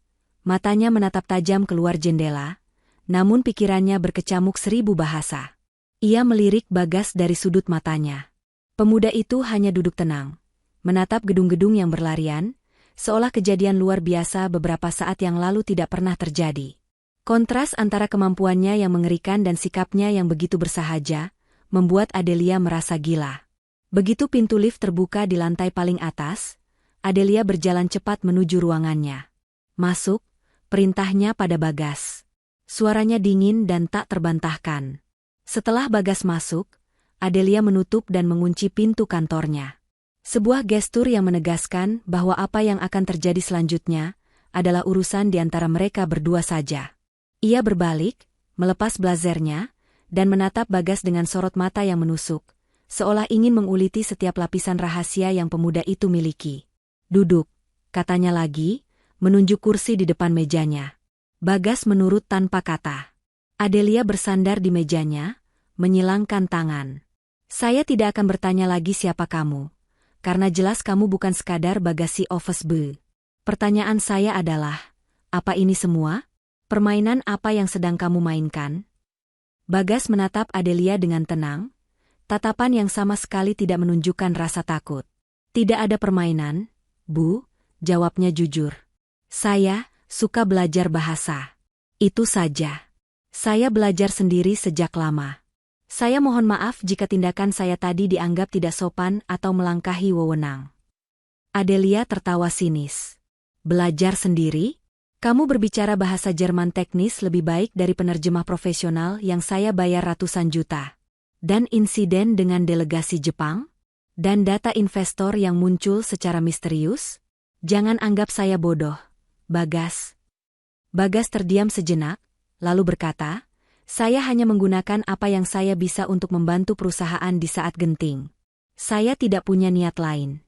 matanya menatap tajam keluar jendela, namun pikirannya berkecamuk 1000 bahasa. Ia melirik Bagas dari sudut matanya. Pemuda itu hanya duduk tenang, menatap gedung-gedung yang berlarian, seolah kejadian luar biasa beberapa saat yang lalu tidak pernah terjadi. Kontras antara kemampuannya yang mengerikan dan sikapnya yang begitu bersahaja, membuat Adelia merasa gila. Begitu pintu lift terbuka di lantai paling atas, Adelia berjalan cepat menuju ruangannya. Masuk, perintahnya pada Bagas. Suaranya dingin dan tak terbantahkan. Setelah Bagas masuk, Adelia menutup dan mengunci pintu kantornya. Sebuah gestur yang menegaskan bahwa apa yang akan terjadi selanjutnya adalah urusan di antara mereka berdua saja. Ia berbalik, melepas blazernya, dan menatap Bagas dengan sorot mata yang menusuk, seolah ingin menguliti setiap lapisan rahasia yang pemuda itu miliki. "Duduk," katanya lagi, menunjuk kursi di depan mejanya. Bagas menurut tanpa kata. Adelia bersandar di mejanya, menyilangkan tangan. "Saya tidak akan bertanya lagi siapa kamu. Karena jelas kamu bukan sekadar Bagasi Office Boy. Pertanyaan saya adalah, apa ini semua? Permainan apa yang sedang kamu mainkan?" Bagas menatap Adelia dengan tenang, tatapan yang sama sekali tidak menunjukkan rasa takut. "Tidak ada permainan, Bu," jawabnya jujur. "Saya suka belajar bahasa. Itu saja. Saya belajar sendiri sejak lama. Saya mohon maaf jika tindakan saya tadi dianggap tidak sopan atau melangkahi wewenang." Adelia tertawa sinis. "Belajar sendiri? Kamu berbicara bahasa Jerman teknis lebih baik dari penerjemah profesional yang saya bayar ratusan juta. Dan insiden dengan delegasi Jepang? Dan data investor yang muncul secara misterius? Jangan anggap saya bodoh, Bagas." Bagas terdiam sejenak, lalu berkata, "Saya hanya menggunakan apa yang saya bisa untuk membantu perusahaan di saat genting. Saya tidak punya niat lain."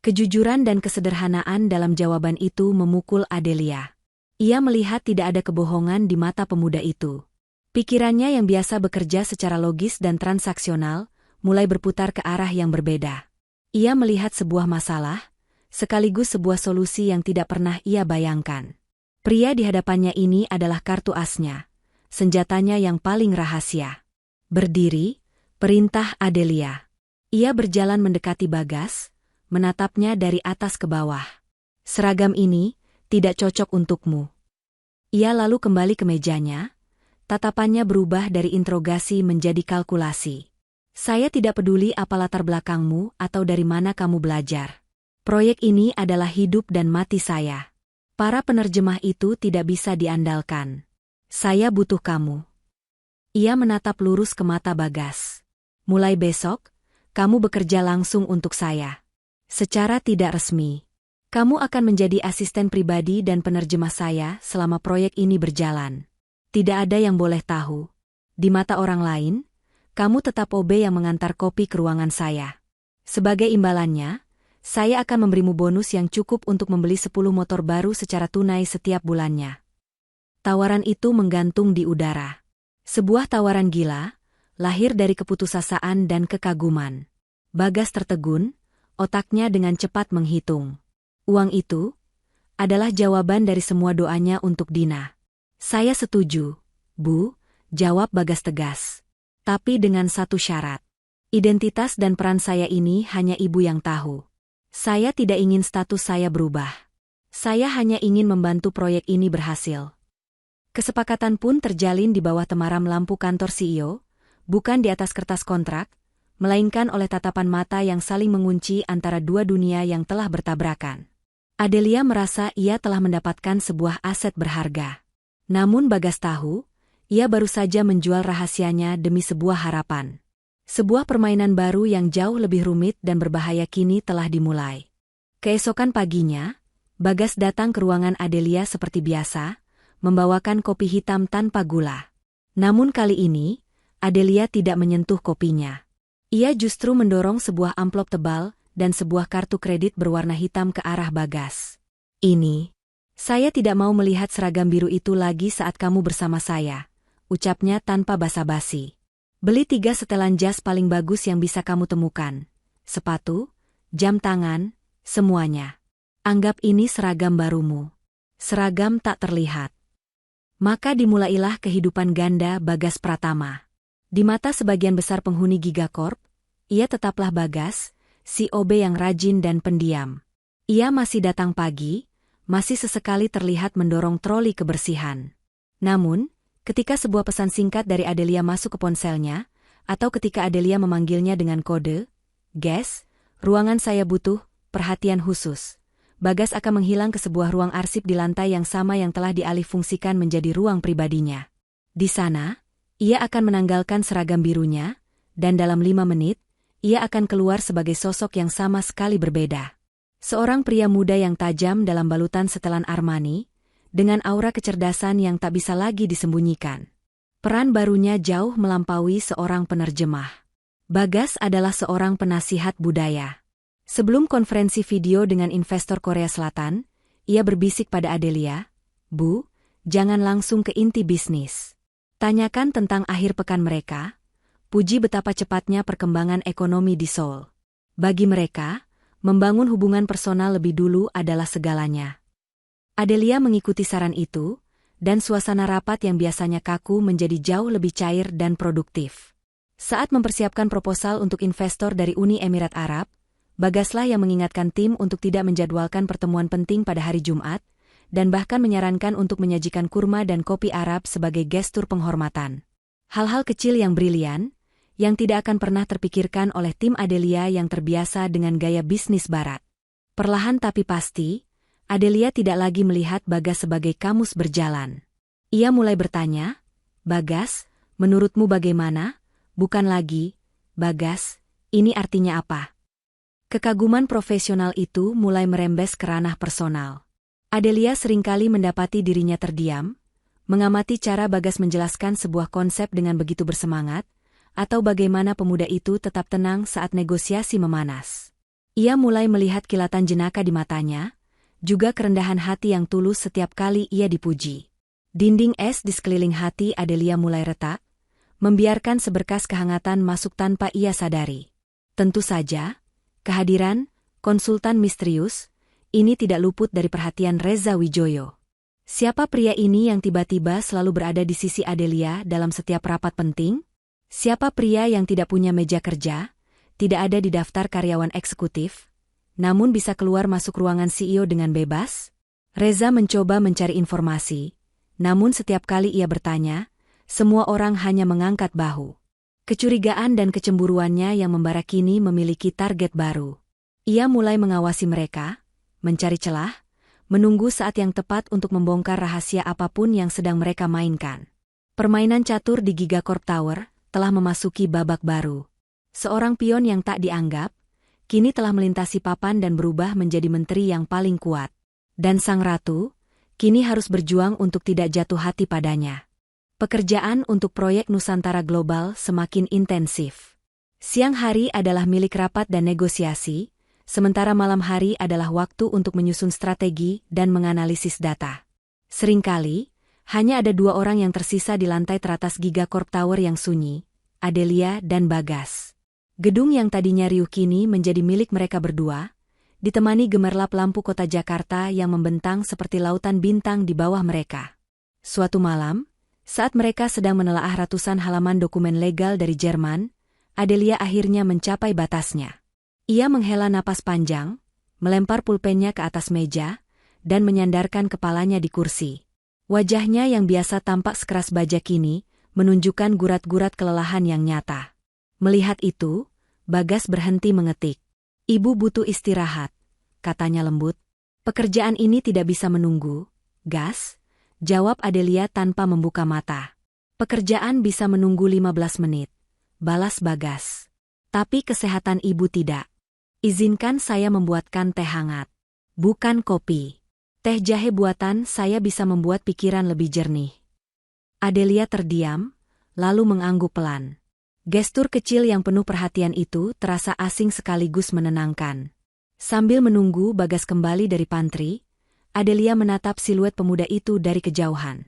Kejujuran dan kesederhanaan dalam jawaban itu memukul Adelia. Ia melihat tidak ada kebohongan di mata pemuda itu. Pikirannya yang biasa bekerja secara logis dan transaksional, mulai berputar ke arah yang berbeda. Ia melihat sebuah masalah, sekaligus sebuah solusi yang tidak pernah ia bayangkan. Pria di hadapannya ini adalah kartu asnya, senjatanya yang paling rahasia. "Berdiri," perintah Adelia. Ia berjalan mendekati Bagas, menatapnya dari atas ke bawah. "Seragam ini tidak cocok untukmu." Ia lalu kembali ke mejanya, tatapannya berubah dari interogasi menjadi kalkulasi. "Saya tidak peduli apa latar belakangmu atau dari mana kamu belajar. Proyek ini adalah hidup dan mati saya. Para penerjemah itu tidak bisa diandalkan. Saya butuh kamu." Ia menatap lurus ke mata Bagas. "Mulai besok, kamu bekerja langsung untuk saya. Secara tidak resmi. Kamu akan menjadi asisten pribadi dan penerjemah saya selama proyek ini berjalan. Tidak ada yang boleh tahu. Di mata orang lain, kamu tetap OB yang mengantar kopi ke ruangan saya. Sebagai imbalannya, saya akan memberimu bonus yang cukup untuk membeli 10 motor baru secara tunai setiap bulannya." Tawaran itu menggantung di udara. Sebuah tawaran gila, lahir dari keputusasaan dan kekaguman. Bagas tertegun, otaknya dengan cepat menghitung. Uang itu adalah jawaban dari semua doanya untuk Dina. "Saya setuju, Bu," jawab Bagas tegas. "Tapi dengan satu syarat. Identitas dan peran saya ini hanya Ibu yang tahu. Saya tidak ingin status saya berubah. Saya hanya ingin membantu proyek ini berhasil." Kesepakatan pun terjalin di bawah temaram lampu kantor CEO, bukan di atas kertas kontrak, melainkan oleh tatapan mata yang saling mengunci antara dua dunia yang telah bertabrakan. Adelia merasa ia telah mendapatkan sebuah aset berharga. Namun Bagas tahu, ia baru saja menjual rahasianya demi sebuah harapan. Sebuah permainan baru yang jauh lebih rumit dan berbahaya kini telah dimulai. Keesokan paginya, Bagas datang ke ruangan Adelia seperti biasa, membawakan kopi hitam tanpa gula. Namun kali ini, Adelia tidak menyentuh kopinya. Ia justru mendorong sebuah amplop tebal dan sebuah kartu kredit berwarna hitam ke arah Bagas. "Ini, saya tidak mau melihat seragam biru itu lagi saat kamu bersama saya," ucapnya tanpa basa-basi. "Beli 3 setelan jas paling bagus yang bisa kamu temukan. Sepatu, jam tangan, semuanya. Anggap ini seragam barumu. Seragam tak terlihat." Maka dimulailah kehidupan ganda Bagas Pratama. Di mata sebagian besar penghuni Gigacorp, ia tetaplah Bagas, si OB yang rajin dan pendiam. Ia masih datang pagi, masih sesekali terlihat mendorong troli kebersihan. Namun, ketika sebuah pesan singkat dari Adelia masuk ke ponselnya, atau ketika Adelia memanggilnya dengan kode, Guys, ruangan saya butuh perhatian khusus. Bagas akan menghilang ke sebuah ruang arsip di lantai yang sama yang telah dialihfungsikan menjadi ruang pribadinya. Di sana, ia akan menanggalkan seragam birunya, dan dalam 5 menit, ia akan keluar sebagai sosok yang sama sekali berbeda. Seorang pria muda yang tajam dalam balutan setelan Armani, dengan aura kecerdasan yang tak bisa lagi disembunyikan. Peran barunya jauh melampaui seorang penerjemah. Bagas adalah seorang penasihat budaya. Sebelum konferensi video dengan investor Korea Selatan, ia berbisik pada Adelia, "Bu, jangan langsung ke inti bisnis. Tanyakan tentang akhir pekan mereka. Puji betapa cepatnya perkembangan ekonomi di Seoul. Bagi mereka, membangun hubungan personal lebih dulu adalah segalanya." Adelia mengikuti saran itu, dan suasana rapat yang biasanya kaku menjadi jauh lebih cair dan produktif. Saat mempersiapkan proposal untuk investor dari Uni Emirat Arab, Bagaslah yang mengingatkan tim untuk tidak menjadwalkan pertemuan penting pada hari Jumat, dan bahkan menyarankan untuk menyajikan kurma dan kopi Arab sebagai gestur penghormatan. Hal-hal kecil yang brilian, yang tidak akan pernah terpikirkan oleh tim Adelia yang terbiasa dengan gaya bisnis barat. Perlahan tapi pasti, Adelia tidak lagi melihat Bagas sebagai kamus berjalan. Ia mulai bertanya, "Bagas, menurutmu bagaimana?" Bukan lagi, "Bagas, ini artinya apa?" Kekaguman profesional itu mulai merembes ke ranah personal. Adelia seringkali mendapati dirinya terdiam, mengamati cara Bagas menjelaskan sebuah konsep dengan begitu bersemangat, atau bagaimana pemuda itu tetap tenang saat negosiasi memanas. Ia mulai melihat kilatan jenaka di matanya, juga kerendahan hati yang tulus setiap kali ia dipuji. Dinding es di sekeliling hati Adelia mulai retak, membiarkan seberkas kehangatan masuk tanpa ia sadari. Tentu saja, kehadiran konsultan misterius ini tidak luput dari perhatian Reza Wijoyo. Siapa pria ini yang tiba-tiba selalu berada di sisi Adelia dalam setiap rapat penting? Siapa pria yang tidak punya meja kerja, tidak ada di daftar karyawan eksekutif, namun bisa keluar masuk ruangan CEO dengan bebas? Reza mencoba mencari informasi, namun setiap kali ia bertanya, semua orang hanya mengangkat bahu. Kecurigaan dan kecemburuannya yang membara kini memiliki target baru. Ia mulai mengawasi mereka, mencari celah, menunggu saat yang tepat untuk membongkar rahasia apapun yang sedang mereka mainkan. Permainan catur di Gigacorp Tower telah memasuki babak baru. Seorang pion yang tak dianggap, kini telah melintasi papan dan berubah menjadi menteri yang paling kuat. Dan sang ratu, kini harus berjuang untuk tidak jatuh hati padanya. Pekerjaan untuk proyek Nusantara Global semakin intensif. Siang hari adalah milik rapat dan negosiasi, sementara malam hari adalah waktu untuk menyusun strategi dan menganalisis data. Seringkali, hanya ada 2 orang yang tersisa di lantai teratas Gigacorp Tower yang sunyi, Adelia dan Bagas. Gedung yang tadinya riuh kini menjadi milik mereka berdua, ditemani gemerlap lampu kota Jakarta yang membentang seperti lautan bintang di bawah mereka. Suatu malam, saat mereka sedang menelaah ratusan halaman dokumen legal dari Jerman, Adelia akhirnya mencapai batasnya. Ia menghela napas panjang, melempar pulpennya ke atas meja, dan menyandarkan kepalanya di kursi. Wajahnya yang biasa tampak sekeras baja kini, menunjukkan gurat-gurat kelelahan yang nyata. Melihat itu, Bagas berhenti mengetik. "Ibu butuh istirahat," katanya lembut. "Pekerjaan ini tidak bisa menunggu, Gas," jawab Adelia tanpa membuka mata. "Pekerjaan bisa menunggu 15 menit, balas Bagas. Tapi kesehatan ibu tidak. Izinkan saya membuatkan teh hangat. Bukan kopi. Teh jahe buatan saya bisa membuat pikiran lebih jernih." Adelia terdiam, lalu mengangguk pelan. Gestur kecil yang penuh perhatian itu terasa asing sekaligus menenangkan. Sambil menunggu Bagas kembali dari pantry, Adelia menatap siluet pemuda itu dari kejauhan.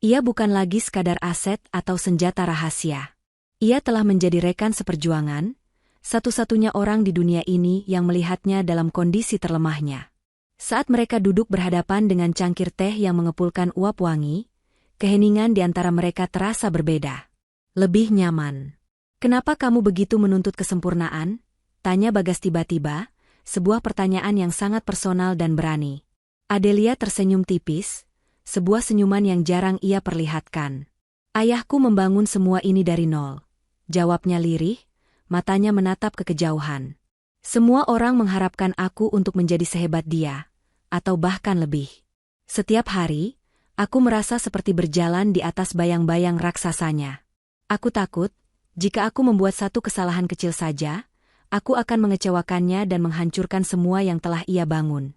Ia bukan lagi sekadar aset atau senjata rahasia. Ia telah menjadi rekan seperjuangan, satu-satunya orang di dunia ini yang melihatnya dalam kondisi terlemahnya. Saat mereka duduk berhadapan dengan cangkir teh yang mengepulkan uap wangi, keheningan di antara mereka terasa berbeda. Lebih nyaman. "Kenapa kamu begitu menuntut kesempurnaan?" tanya Bagas tiba-tiba, sebuah pertanyaan yang sangat personal dan berani. Adelia tersenyum tipis, sebuah senyuman yang jarang ia perlihatkan. "Ayahku membangun semua ini dari nol," jawabnya lirih, matanya menatap ke kejauhan. Semua orang mengharapkan aku untuk menjadi sehebat dia, atau bahkan lebih. Setiap hari, aku merasa seperti berjalan di atas bayang-bayang raksasanya. Aku takut, jika aku membuat satu kesalahan kecil saja, aku akan mengecewakannya dan menghancurkan semua yang telah ia bangun.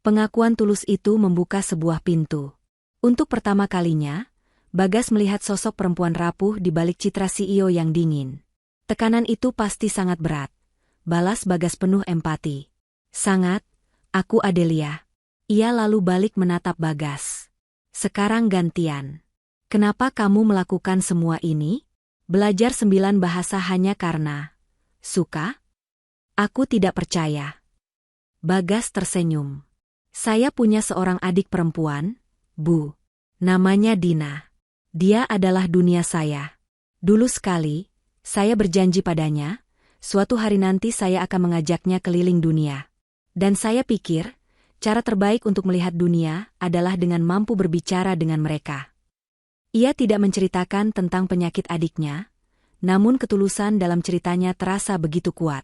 Pengakuan tulus itu membuka sebuah pintu. Untuk pertama kalinya, Bagas melihat sosok perempuan rapuh di balik citra CEO yang dingin. Tekanan itu pasti sangat berat. Balas Bagas penuh empati. Sangat, aku Adelia. Ia lalu balik menatap Bagas. Sekarang gantian. Kenapa kamu melakukan semua ini? Belajar 9 bahasa hanya karena suka? Aku tidak percaya. Bagas tersenyum. Saya punya seorang adik perempuan, Bu. Namanya Dina. Dia adalah dunia saya. Dulu sekali, saya berjanji padanya, suatu hari nanti saya akan mengajaknya keliling dunia. Dan saya pikir, cara terbaik untuk melihat dunia adalah dengan mampu berbicara dengan mereka. Ia tidak menceritakan tentang penyakit adiknya, namun ketulusan dalam ceritanya terasa begitu kuat.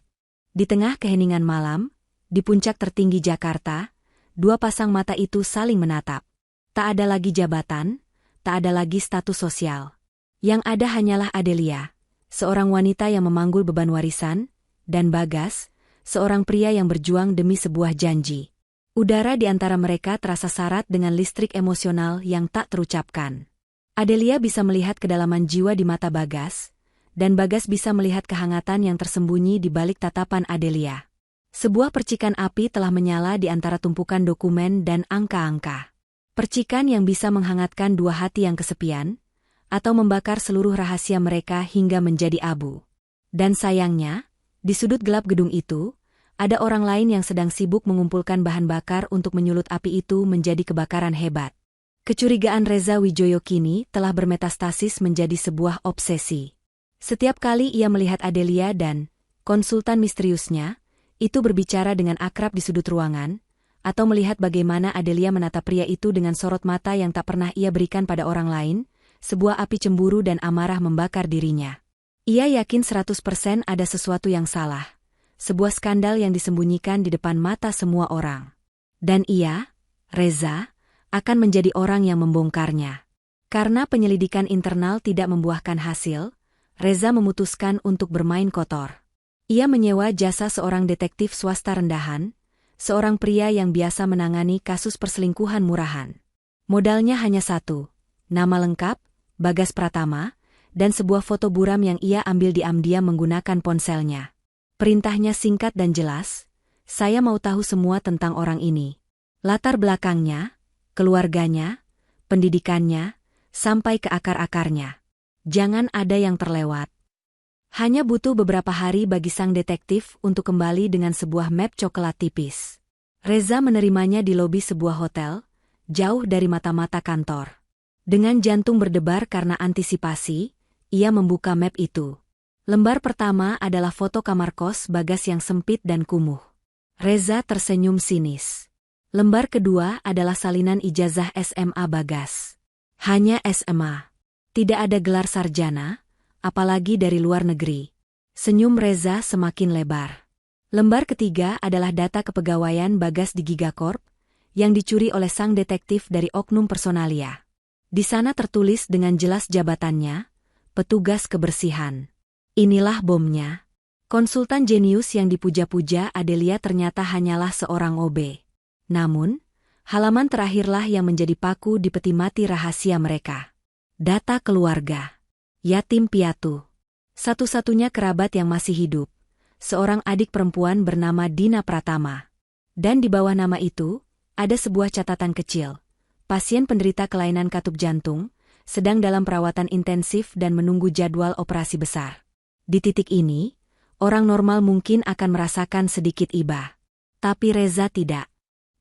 Di tengah keheningan malam, di puncak tertinggi Jakarta, dua pasang mata itu saling menatap. Tak ada lagi jabatan, tak ada lagi status sosial. Yang ada hanyalah Adelia, seorang wanita yang memanggul beban warisan, dan Bagas, seorang pria yang berjuang demi sebuah janji. Udara di antara mereka terasa syarat dengan listrik emosional yang tak terucapkan. Adelia bisa melihat kedalaman jiwa di mata Bagas, dan Bagas bisa melihat kehangatan yang tersembunyi di balik tatapan Adelia. Sebuah percikan api telah menyala di antara tumpukan dokumen dan angka-angka. Percikan yang bisa menghangatkan dua hati yang kesepian, atau membakar seluruh rahasia mereka hingga menjadi abu. Dan sayangnya, di sudut gelap gedung itu, ada orang lain yang sedang sibuk mengumpulkan bahan bakar untuk menyulut api itu menjadi kebakaran hebat. Kecurigaan Reza Wijoyo kini telah bermetastasis menjadi sebuah obsesi. Setiap kali ia melihat Adelia dan konsultan misteriusnya, itu berbicara dengan akrab di sudut ruangan, atau melihat bagaimana Adelia menatap pria itu dengan sorot mata yang tak pernah ia berikan pada orang lain, sebuah api cemburu dan amarah membakar dirinya. Ia yakin 100% ada sesuatu yang salah, sebuah skandal yang disembunyikan di depan mata semua orang. Dan ia, Reza, akan menjadi orang yang membongkarnya. Karena penyelidikan internal tidak membuahkan hasil, Reza memutuskan untuk bermain kotor. Ia menyewa jasa seorang detektif swasta rendahan, seorang pria yang biasa menangani kasus perselingkuhan murahan. Modalnya hanya satu, nama lengkap, Bagas Pratama, dan sebuah foto buram yang ia ambil diam-diam menggunakan ponselnya. Perintahnya singkat dan jelas, saya mau tahu semua tentang orang ini. Latar belakangnya, keluarganya, pendidikannya, sampai ke akar-akarnya. Jangan ada yang terlewat. Hanya butuh beberapa hari bagi sang detektif untuk kembali dengan sebuah map coklat tipis. Reza menerimanya di lobi sebuah hotel, jauh dari mata-mata kantor. Dengan jantung berdebar karena antisipasi, ia membuka map itu. Lembar pertama adalah foto kamar kos Bagas yang sempit dan kumuh. Reza tersenyum sinis. Lembar kedua adalah salinan ijazah SMA Bagas. Hanya SMA. Tidak ada gelar sarjana, apalagi dari luar negeri. Senyum Reza semakin lebar. Lembar ketiga adalah data kepegawaian Bagas di Gigacorp, yang dicuri oleh sang detektif dari oknum personalia. Di sana tertulis dengan jelas jabatannya, petugas kebersihan. Inilah bomnya. Konsultan jenius yang dipuja-puja Adelia ternyata hanyalah seorang OB. Namun, halaman terakhirlah yang menjadi paku di peti mati rahasia mereka. Data keluarga. Yatim piatu. Satu-satunya kerabat yang masih hidup, seorang adik perempuan bernama Dina Pratama. Dan di bawah nama itu, ada sebuah catatan kecil. Pasien penderita kelainan katup jantung, sedang dalam perawatan intensif dan menunggu jadwal operasi besar. Di titik ini, orang normal mungkin akan merasakan sedikit iba. Tapi Reza tidak.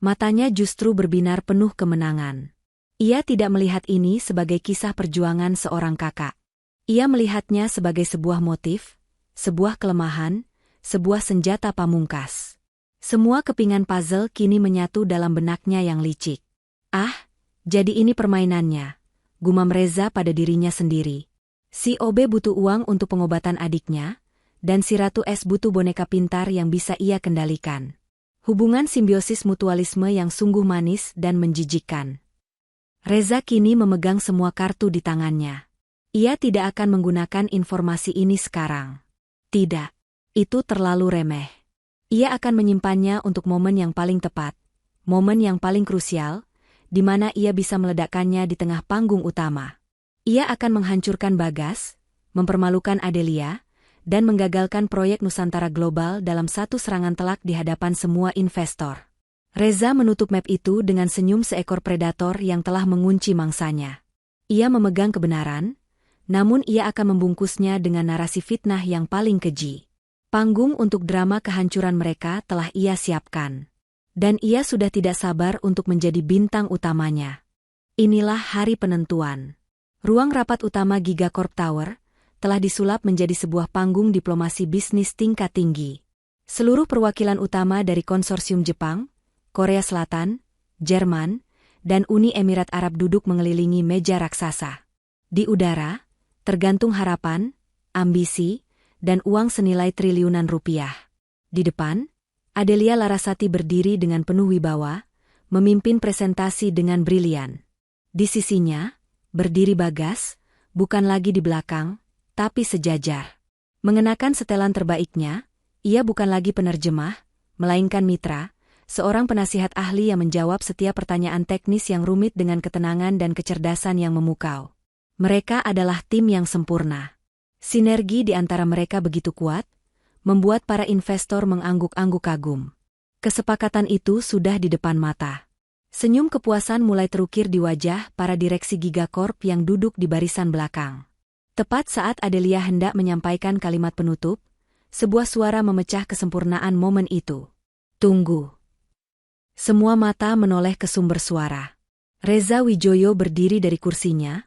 Matanya justru berbinar penuh kemenangan. Ia tidak melihat ini sebagai kisah perjuangan seorang kakak. Ia melihatnya sebagai sebuah motif, sebuah kelemahan, sebuah senjata pamungkas. Semua kepingan puzzle kini menyatu dalam benaknya yang licik. Ah, jadi ini permainannya, gumam Reza pada dirinya sendiri. Si OB butuh uang untuk pengobatan adiknya, dan si Ratu Es butuh boneka pintar yang bisa ia kendalikan. Hubungan simbiosis mutualisme yang sungguh manis dan menjijikkan. Reza kini memegang semua kartu di tangannya. Ia tidak akan menggunakan informasi ini sekarang. Tidak. Itu terlalu remeh. Ia akan menyimpannya untuk momen yang paling tepat, momen yang paling krusial, di mana ia bisa meledakkannya di tengah panggung utama. Ia akan menghancurkan Bagas, mempermalukan Adelia, dan menggagalkan proyek Nusantara Global dalam satu serangan telak di hadapan semua investor. Reza menutup map itu dengan senyum seekor predator yang telah mengunci mangsanya. Ia memegang kebenaran, namun ia akan membungkusnya dengan narasi fitnah yang paling keji. Panggung untuk drama kehancuran mereka telah ia siapkan. Dan ia sudah tidak sabar untuk menjadi bintang utamanya. Inilah hari penentuan. Ruang rapat utama Gigacorp Tower telah disulap menjadi sebuah panggung diplomasi bisnis tingkat tinggi. Seluruh perwakilan utama dari konsorsium Jepang, Korea Selatan, Jerman, dan Uni Emirat Arab duduk mengelilingi meja raksasa. Di udara, tergantung harapan, ambisi, dan uang senilai triliunan rupiah. Di depan, Adelia Larasati berdiri dengan penuh wibawa, memimpin presentasi dengan brilian. Di sisinya, berdiri Bagas, bukan lagi di belakang, tapi sejajar. Mengenakan setelan terbaiknya, ia bukan lagi penerjemah, melainkan mitra, seorang penasihat ahli yang menjawab setiap pertanyaan teknis yang rumit dengan ketenangan dan kecerdasan yang memukau. Mereka adalah tim yang sempurna. Sinergi di antara mereka begitu kuat, membuat para investor mengangguk-angguk kagum. Kesepakatan itu sudah di depan mata. Senyum kepuasan mulai terukir di wajah para direksi Gigacorp yang duduk di barisan belakang. Tepat saat Adelia hendak menyampaikan kalimat penutup, sebuah suara memecah kesempurnaan momen itu. Tunggu. Semua mata menoleh ke sumber suara. Reza Wijoyo berdiri dari kursinya,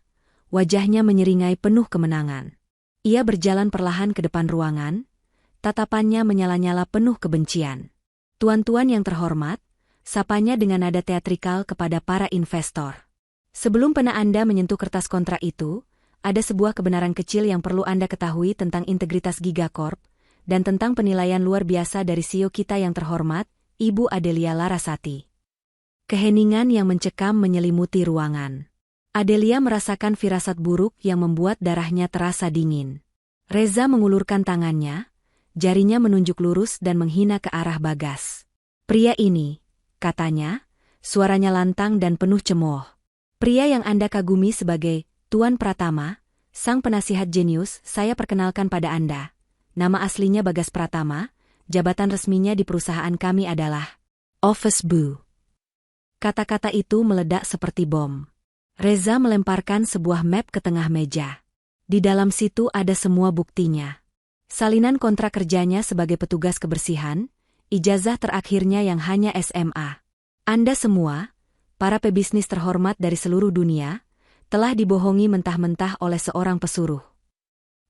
wajahnya menyeringai penuh kemenangan. Ia berjalan perlahan ke depan ruangan, tatapannya menyala-nyala penuh kebencian. Tuan-tuan yang terhormat, sapanya dengan nada teatrikal kepada para investor. Sebelum pena Anda menyentuh kertas kontrak itu, ada sebuah kebenaran kecil yang perlu Anda ketahui tentang integritas Gigacorp, dan tentang penilaian luar biasa dari CEO kita yang terhormat, Ibu Adelia Larasati. Keheningan yang mencekam menyelimuti ruangan. Adelia merasakan firasat buruk yang membuat darahnya terasa dingin. Reza mengulurkan tangannya, jarinya menunjuk lurus dan menghina ke arah Bagas. Pria ini, katanya, suaranya lantang dan penuh cemooh. Pria yang Anda kagumi sebagai Tuan Pratama, sang penasihat jenius, saya perkenalkan pada Anda. Nama aslinya Bagas Pratama, jabatan resminya di perusahaan kami adalah Office Bu. Kata-kata itu meledak seperti bom. Reza melemparkan sebuah map ke tengah meja. Di dalam situ ada semua buktinya. Salinan kontrak kerjanya sebagai petugas kebersihan, ijazah terakhirnya yang hanya SMA. Anda semua, para pebisnis terhormat dari seluruh dunia, telah dibohongi mentah-mentah oleh seorang pesuruh.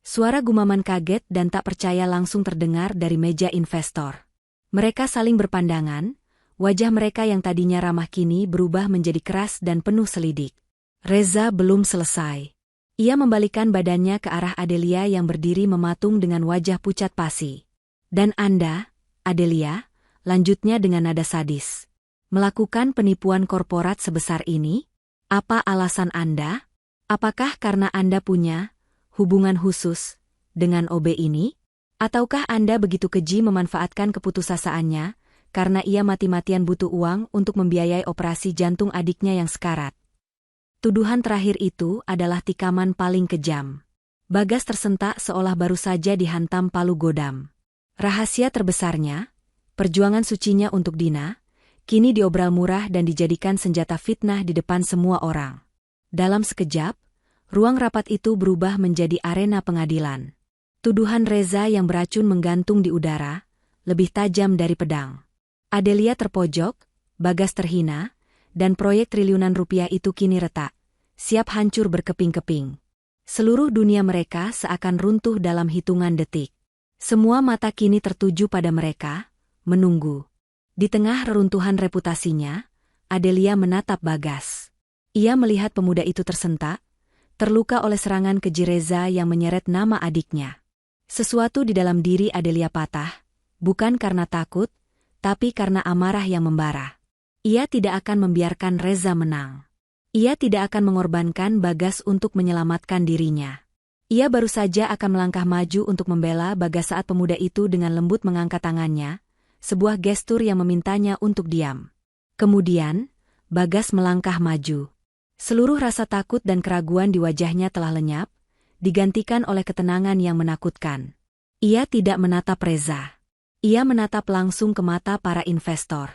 Suara gumaman kaget dan tak percaya langsung terdengar dari meja investor. Mereka saling berpandangan, wajah mereka yang tadinya ramah kini berubah menjadi keras dan penuh selidik. Reza belum selesai. Ia membalikan badannya ke arah Adelia yang berdiri mematung dengan wajah pucat pasi. Dan Anda, Adelia, lanjutnya dengan nada sadis. Melakukan penipuan korporat sebesar ini? Apa alasan Anda? Apakah karena Anda punya hubungan khusus dengan OB ini? Ataukah Anda begitu keji memanfaatkan keputusasaannya karena ia mati-matian butuh uang untuk membiayai operasi jantung adiknya yang sekarat? Tuduhan terakhir itu adalah tikaman paling kejam. Bagas tersentak seolah baru saja dihantam palu godam. Rahasia terbesarnya, perjuangan sucinya untuk Dina, kini diobral murah dan dijadikan senjata fitnah di depan semua orang. Dalam sekejap, ruang rapat itu berubah menjadi arena pengadilan. Tuduhan Reza yang beracun menggantung di udara, lebih tajam dari pedang. Adelia terpojok, Bagas terhina, dan proyek triliunan rupiah itu kini retak, siap hancur berkeping-keping. Seluruh dunia mereka seakan runtuh dalam hitungan detik. Semua mata kini tertuju pada mereka, menunggu. Di tengah reruntuhan reputasinya, Adelia menatap Bagas. Ia melihat pemuda itu tersentak, terluka oleh serangan keji Reza yang menyeret nama adiknya. Sesuatu di dalam diri Adelia patah, bukan karena takut, tapi karena amarah yang membara. Ia tidak akan membiarkan Reza menang. Ia tidak akan mengorbankan Bagas untuk menyelamatkan dirinya. Ia baru saja akan melangkah maju untuk membela Bagas saat pemuda itu dengan lembut mengangkat tangannya, sebuah gestur yang memintanya untuk diam. Kemudian, Bagas melangkah maju. Seluruh rasa takut dan keraguan di wajahnya telah lenyap, digantikan oleh ketenangan yang menakutkan. Ia tidak menatap Reza. Ia menatap langsung ke mata para investor.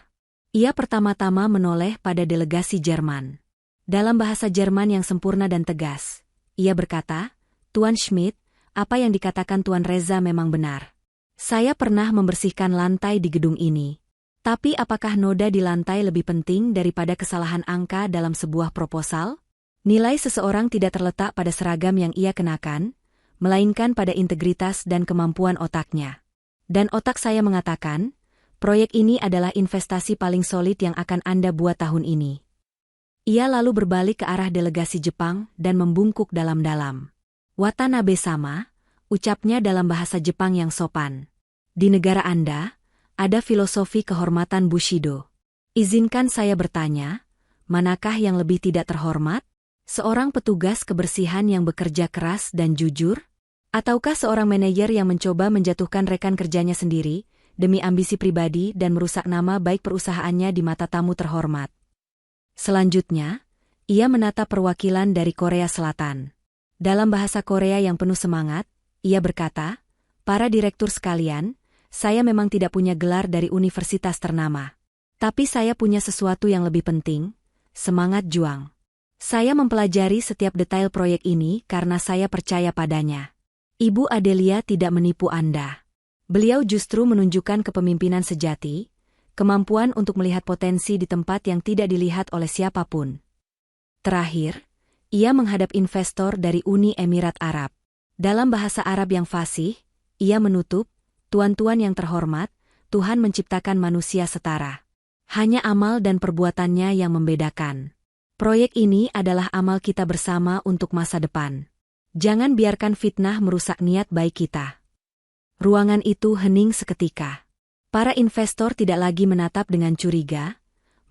Ia pertama-tama menoleh pada delegasi Jerman. Dalam bahasa Jerman yang sempurna dan tegas, ia berkata, "Tuan Schmidt, apa yang dikatakan Tuan Reza memang benar. Saya pernah membersihkan lantai di gedung ini. Tapi apakah noda di lantai lebih penting daripada kesalahan angka dalam sebuah proposal? Nilai seseorang tidak terletak pada seragam yang ia kenakan, melainkan pada integritas dan kemampuan otaknya. Dan otak saya mengatakan, proyek ini adalah investasi paling solid yang akan Anda buat tahun ini." Ia lalu berbalik ke arah delegasi Jepang dan membungkuk dalam-dalam. "Watanabe sama," ucapnya dalam bahasa Jepang yang sopan. "Di negara Anda, ada filosofi kehormatan Bushido. Izinkan saya bertanya, manakah yang lebih tidak terhormat? Seorang petugas kebersihan yang bekerja keras dan jujur? Ataukah seorang manajer yang mencoba menjatuhkan rekan kerjanya sendiri, demi ambisi pribadi dan merusak nama baik perusahaannya di mata tamu terhormat?" Selanjutnya, ia menatap perwakilan dari Korea Selatan. Dalam bahasa Korea yang penuh semangat, ia berkata, "Para direktur sekalian, saya memang tidak punya gelar dari universitas ternama. Tapi saya punya sesuatu yang lebih penting, semangat juang. Saya mempelajari setiap detail proyek ini karena saya percaya padanya. Ibu Adelia tidak menipu Anda. Beliau justru menunjukkan kepemimpinan sejati, kemampuan untuk melihat potensi di tempat yang tidak dilihat oleh siapapun." Terakhir, ia menghadap investor dari Uni Emirat Arab. Dalam bahasa Arab yang fasih, ia menutup, "Tuan-tuan yang terhormat, Tuhan menciptakan manusia setara. Hanya amal dan perbuatannya yang membedakan. Proyek ini adalah amal kita bersama untuk masa depan. Jangan biarkan fitnah merusak niat baik kita." Ruangan itu hening seketika. Para investor tidak lagi menatap dengan curiga,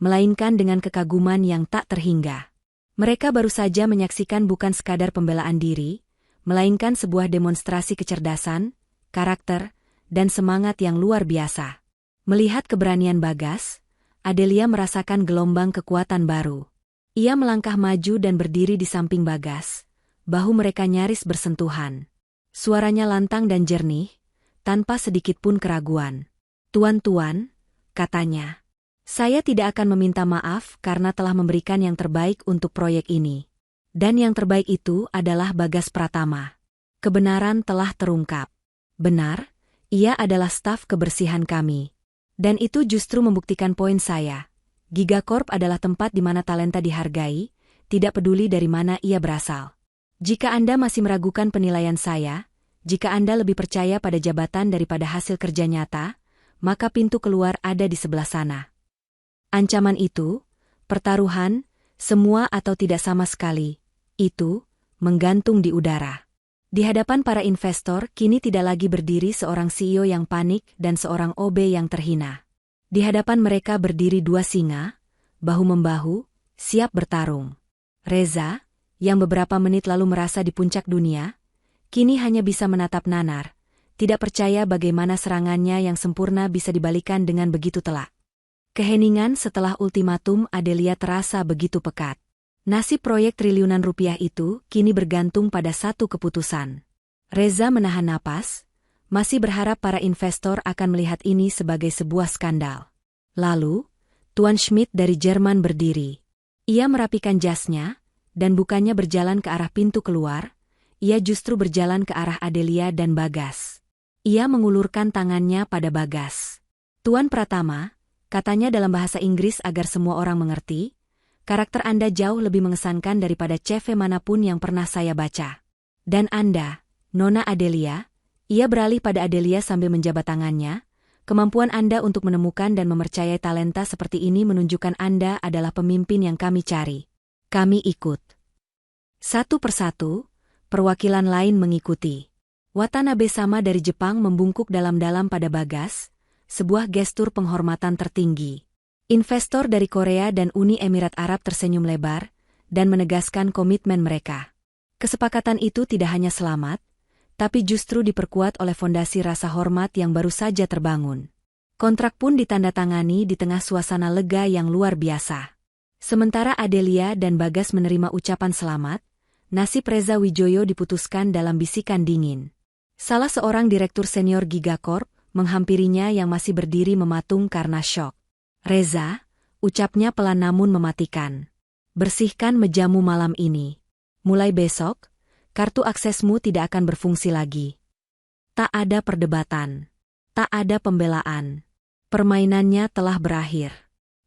melainkan dengan kekaguman yang tak terhingga. Mereka baru saja menyaksikan bukan sekadar pembelaan diri, melainkan sebuah demonstrasi kecerdasan, karakter, dan semangat yang luar biasa. Melihat keberanian Bagas, Adelia merasakan gelombang kekuatan baru. Ia melangkah maju dan berdiri di samping Bagas. Bahu mereka nyaris bersentuhan. Suaranya lantang dan jernih, tanpa sedikit pun keraguan. "Tuan-tuan," katanya, "saya tidak akan meminta maaf karena telah memberikan yang terbaik untuk proyek ini. Dan yang terbaik itu adalah Bagas Pratama. Kebenaran telah terungkap. Benar, ia adalah staf kebersihan kami. Dan itu justru membuktikan poin saya. Gigacorp adalah tempat di mana talenta dihargai, tidak peduli dari mana ia berasal. Jika Anda masih meragukan penilaian saya, jika Anda lebih percaya pada jabatan daripada hasil kerja nyata, maka pintu keluar ada di sebelah sana." Ancaman itu, pertaruhan, semua atau tidak sama sekali, itu, menggantung di udara. Di hadapan para investor, kini tidak lagi berdiri seorang CEO yang panik dan seorang OB yang terhina. Di hadapan mereka berdiri dua singa, bahu-membahu, siap bertarung. Reza, yang beberapa menit lalu merasa di puncak dunia, kini hanya bisa menatap nanar, tidak percaya bagaimana serangannya yang sempurna bisa dibalikan dengan begitu telak. Keheningan setelah ultimatum Adelia terasa begitu pekat. Nasib proyek triliunan rupiah itu kini bergantung pada satu keputusan. Reza menahan napas, masih berharap para investor akan melihat ini sebagai sebuah skandal. Lalu, Tuan Schmidt dari Jerman berdiri. Ia merapikan jasnya, dan bukannya berjalan ke arah pintu keluar, ia justru berjalan ke arah Adelia dan Bagas. Ia mengulurkan tangannya pada Bagas. "Tuan Pratama," katanya dalam bahasa Inggris agar semua orang mengerti, "karakter Anda jauh lebih mengesankan daripada CV manapun yang pernah saya baca. Dan Anda, Nona Adelia," ia beralih pada Adelia sambil menjabat tangannya, "kemampuan Anda untuk menemukan dan mempercayai talenta seperti ini menunjukkan Anda adalah pemimpin yang kami cari. Kami ikut." Satu persatu, perwakilan lain mengikuti. Watanabe sama dari Jepang membungkuk dalam-dalam pada Bagas, sebuah gestur penghormatan tertinggi. Investor dari Korea dan Uni Emirat Arab tersenyum lebar, dan menegaskan komitmen mereka. Kesepakatan itu tidak hanya selamat, tapi justru diperkuat oleh fondasi rasa hormat yang baru saja terbangun. Kontrak pun ditandatangani di tengah suasana lega yang luar biasa. Sementara Adelia dan Bagas menerima ucapan selamat, nasib Reza Wijoyo diputuskan dalam bisikan dingin. Salah seorang direktur senior Gigacorp menghampirinya yang masih berdiri mematung karena syok. "Reza," ucapnya pelan namun mematikan. "Bersihkan mejamu malam ini. Mulai besok, kartu aksesmu tidak akan berfungsi lagi." Tak ada perdebatan. Tak ada pembelaan. Permainannya telah berakhir.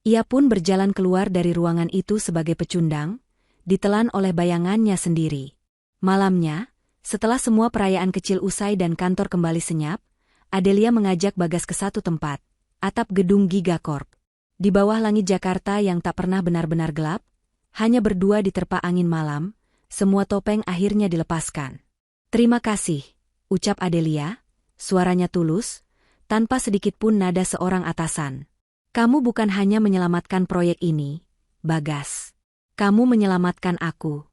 Ia pun berjalan keluar dari ruangan itu sebagai pecundang, ditelan oleh bayangannya sendiri. Malamnya, setelah semua perayaan kecil usai dan kantor kembali senyap, Adelia mengajak Bagas ke satu tempat, atap gedung Gigacorp. Di bawah langit Jakarta yang tak pernah benar-benar gelap, hanya berdua diterpa angin malam, semua topeng akhirnya dilepaskan. "Terima kasih," ucap Adelia, suaranya tulus, tanpa sedikit pun nada seorang atasan. "Kamu bukan hanya menyelamatkan proyek ini, Bagas. Kamu menyelamatkan aku."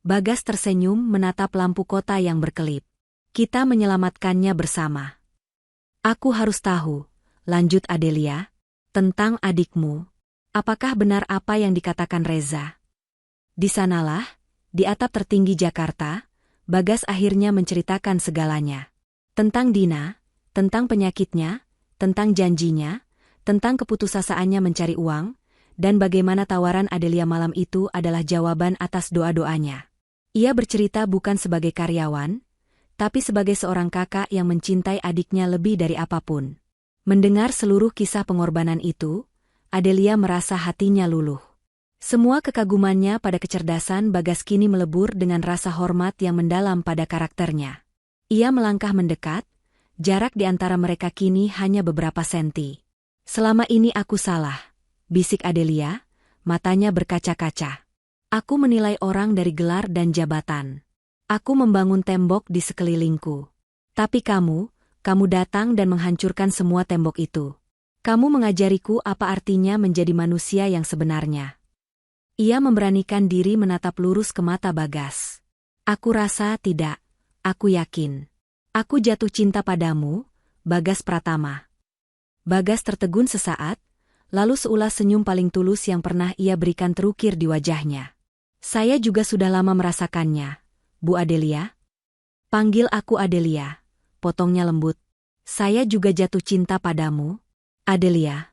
Bagas tersenyum menatap lampu kota yang berkelip. "Kita menyelamatkannya bersama." "Aku harus tahu," lanjut Adelia, "tentang adikmu. Apakah benar apa yang dikatakan Reza?" Di sanalah, di atap tertinggi Jakarta, Bagas akhirnya menceritakan segalanya. Tentang Dina, tentang penyakitnya, tentang janjinya, tentang keputusasaannya mencari uang, dan bagaimana tawaran Adelia malam itu adalah jawaban atas doa-doanya. Ia bercerita bukan sebagai karyawan, tapi sebagai seorang kakak yang mencintai adiknya lebih dari apapun. Mendengar seluruh kisah pengorbanan itu, Adelia merasa hatinya luluh. Semua kekagumannya pada kecerdasan Bagas kini melebur dengan rasa hormat yang mendalam pada karakternya. Ia melangkah mendekat, jarak di antara mereka kini hanya beberapa senti. "Selama ini aku salah," bisik Adelia, matanya berkaca-kaca. "Aku menilai orang dari gelar dan jabatan. Aku membangun tembok di sekelilingku. Tapi kamu datang dan menghancurkan semua tembok itu. Kamu mengajariku apa artinya menjadi manusia yang sebenarnya." Ia memberanikan diri menatap lurus ke mata Bagas. "Aku rasa tidak. Aku yakin. Aku jatuh cinta padamu, Bagas Pratama." Bagas tertegun sesaat, lalu seulas senyum paling tulus yang pernah ia berikan terukir di wajahnya. "Saya juga sudah lama merasakannya, Bu Adelia." "Panggil aku Adelia," potongnya lembut. "Saya juga jatuh cinta padamu, Adelia."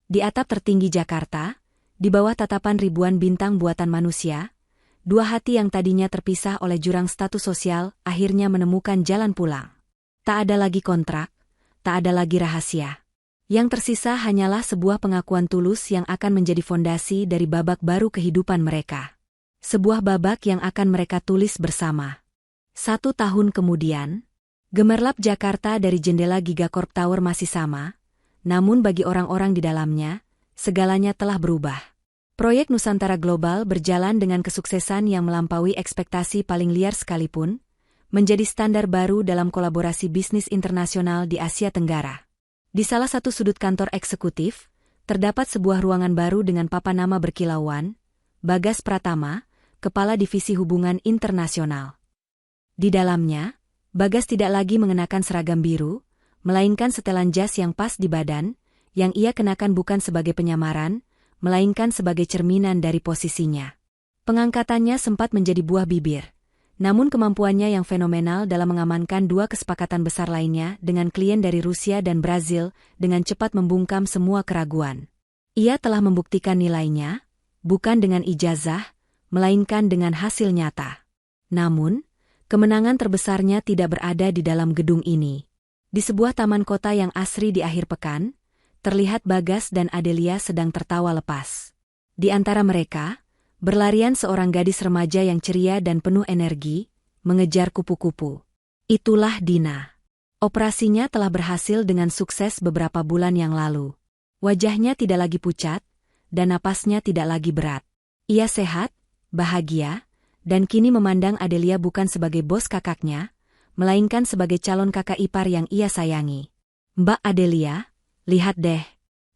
Di atap tertinggi Jakarta, di bawah tatapan ribuan bintang buatan manusia, dua hati yang tadinya terpisah oleh jurang status sosial akhirnya menemukan jalan pulang. Tak ada lagi kontrak, tak ada lagi rahasia. Yang tersisa hanyalah sebuah pengakuan tulus yang akan menjadi fondasi dari babak baru kehidupan mereka. Sebuah babak yang akan mereka tulis bersama. 1 tahun kemudian, gemerlap Jakarta dari jendela Gigacorp Tower masih sama, namun bagi orang-orang di dalamnya, segalanya telah berubah. Proyek Nusantara Global berjalan dengan kesuksesan yang melampaui ekspektasi paling liar sekalipun, menjadi standar baru dalam kolaborasi bisnis internasional di Asia Tenggara. Di salah satu sudut kantor eksekutif, terdapat sebuah ruangan baru dengan papan nama berkilauan, Bagas Pratama, Kepala Divisi Hubungan Internasional. Di dalamnya, Bagas tidak lagi mengenakan seragam biru, melainkan setelan jas yang pas di badan, yang ia kenakan bukan sebagai penyamaran, melainkan sebagai cerminan dari posisinya. Pengangkatannya sempat menjadi buah bibir, namun kemampuannya yang fenomenal dalam mengamankan dua kesepakatan besar lainnya dengan klien dari Rusia dan Brazil dengan cepat membungkam semua keraguan. Ia telah membuktikan nilainya, bukan dengan ijazah, melainkan dengan hasil nyata. Namun, kemenangan terbesarnya tidak berada di dalam gedung ini. Di sebuah taman kota yang asri di akhir pekan, terlihat Bagas dan Adelia sedang tertawa lepas. Di antara mereka, berlarian seorang gadis remaja yang ceria dan penuh energi, mengejar kupu-kupu. Itulah Dina. Operasinya telah berhasil dengan sukses beberapa bulan yang lalu. Wajahnya tidak lagi pucat, dan napasnya tidak lagi berat. Ia sehat, bahagia, dan kini memandang Adelia bukan sebagai bos kakaknya, melainkan sebagai calon kakak ipar yang ia sayangi. Mbak Adelia, lihat deh.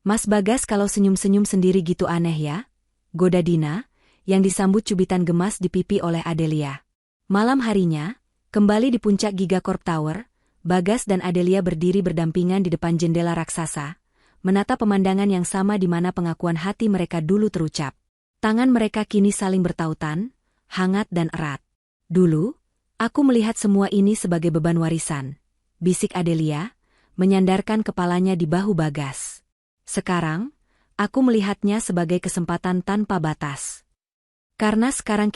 Mas Bagas kalau senyum-senyum sendiri gitu aneh ya? Goda Dina, yang disambut cubitan gemas di pipi oleh Adelia. Malam harinya, kembali di puncak Gigacorp Tower, Bagas dan Adelia berdiri berdampingan di depan jendela raksasa, menatap pemandangan yang sama di mana pengakuan hati mereka dulu terucap. Tangan mereka kini saling bertautan, hangat dan erat. Dulu, aku melihat semua ini sebagai beban warisan, bisik Adelia, menyandarkan kepalanya di bahu Bagas. Sekarang, aku melihatnya sebagai kesempatan tanpa batas. Karena sekarang kita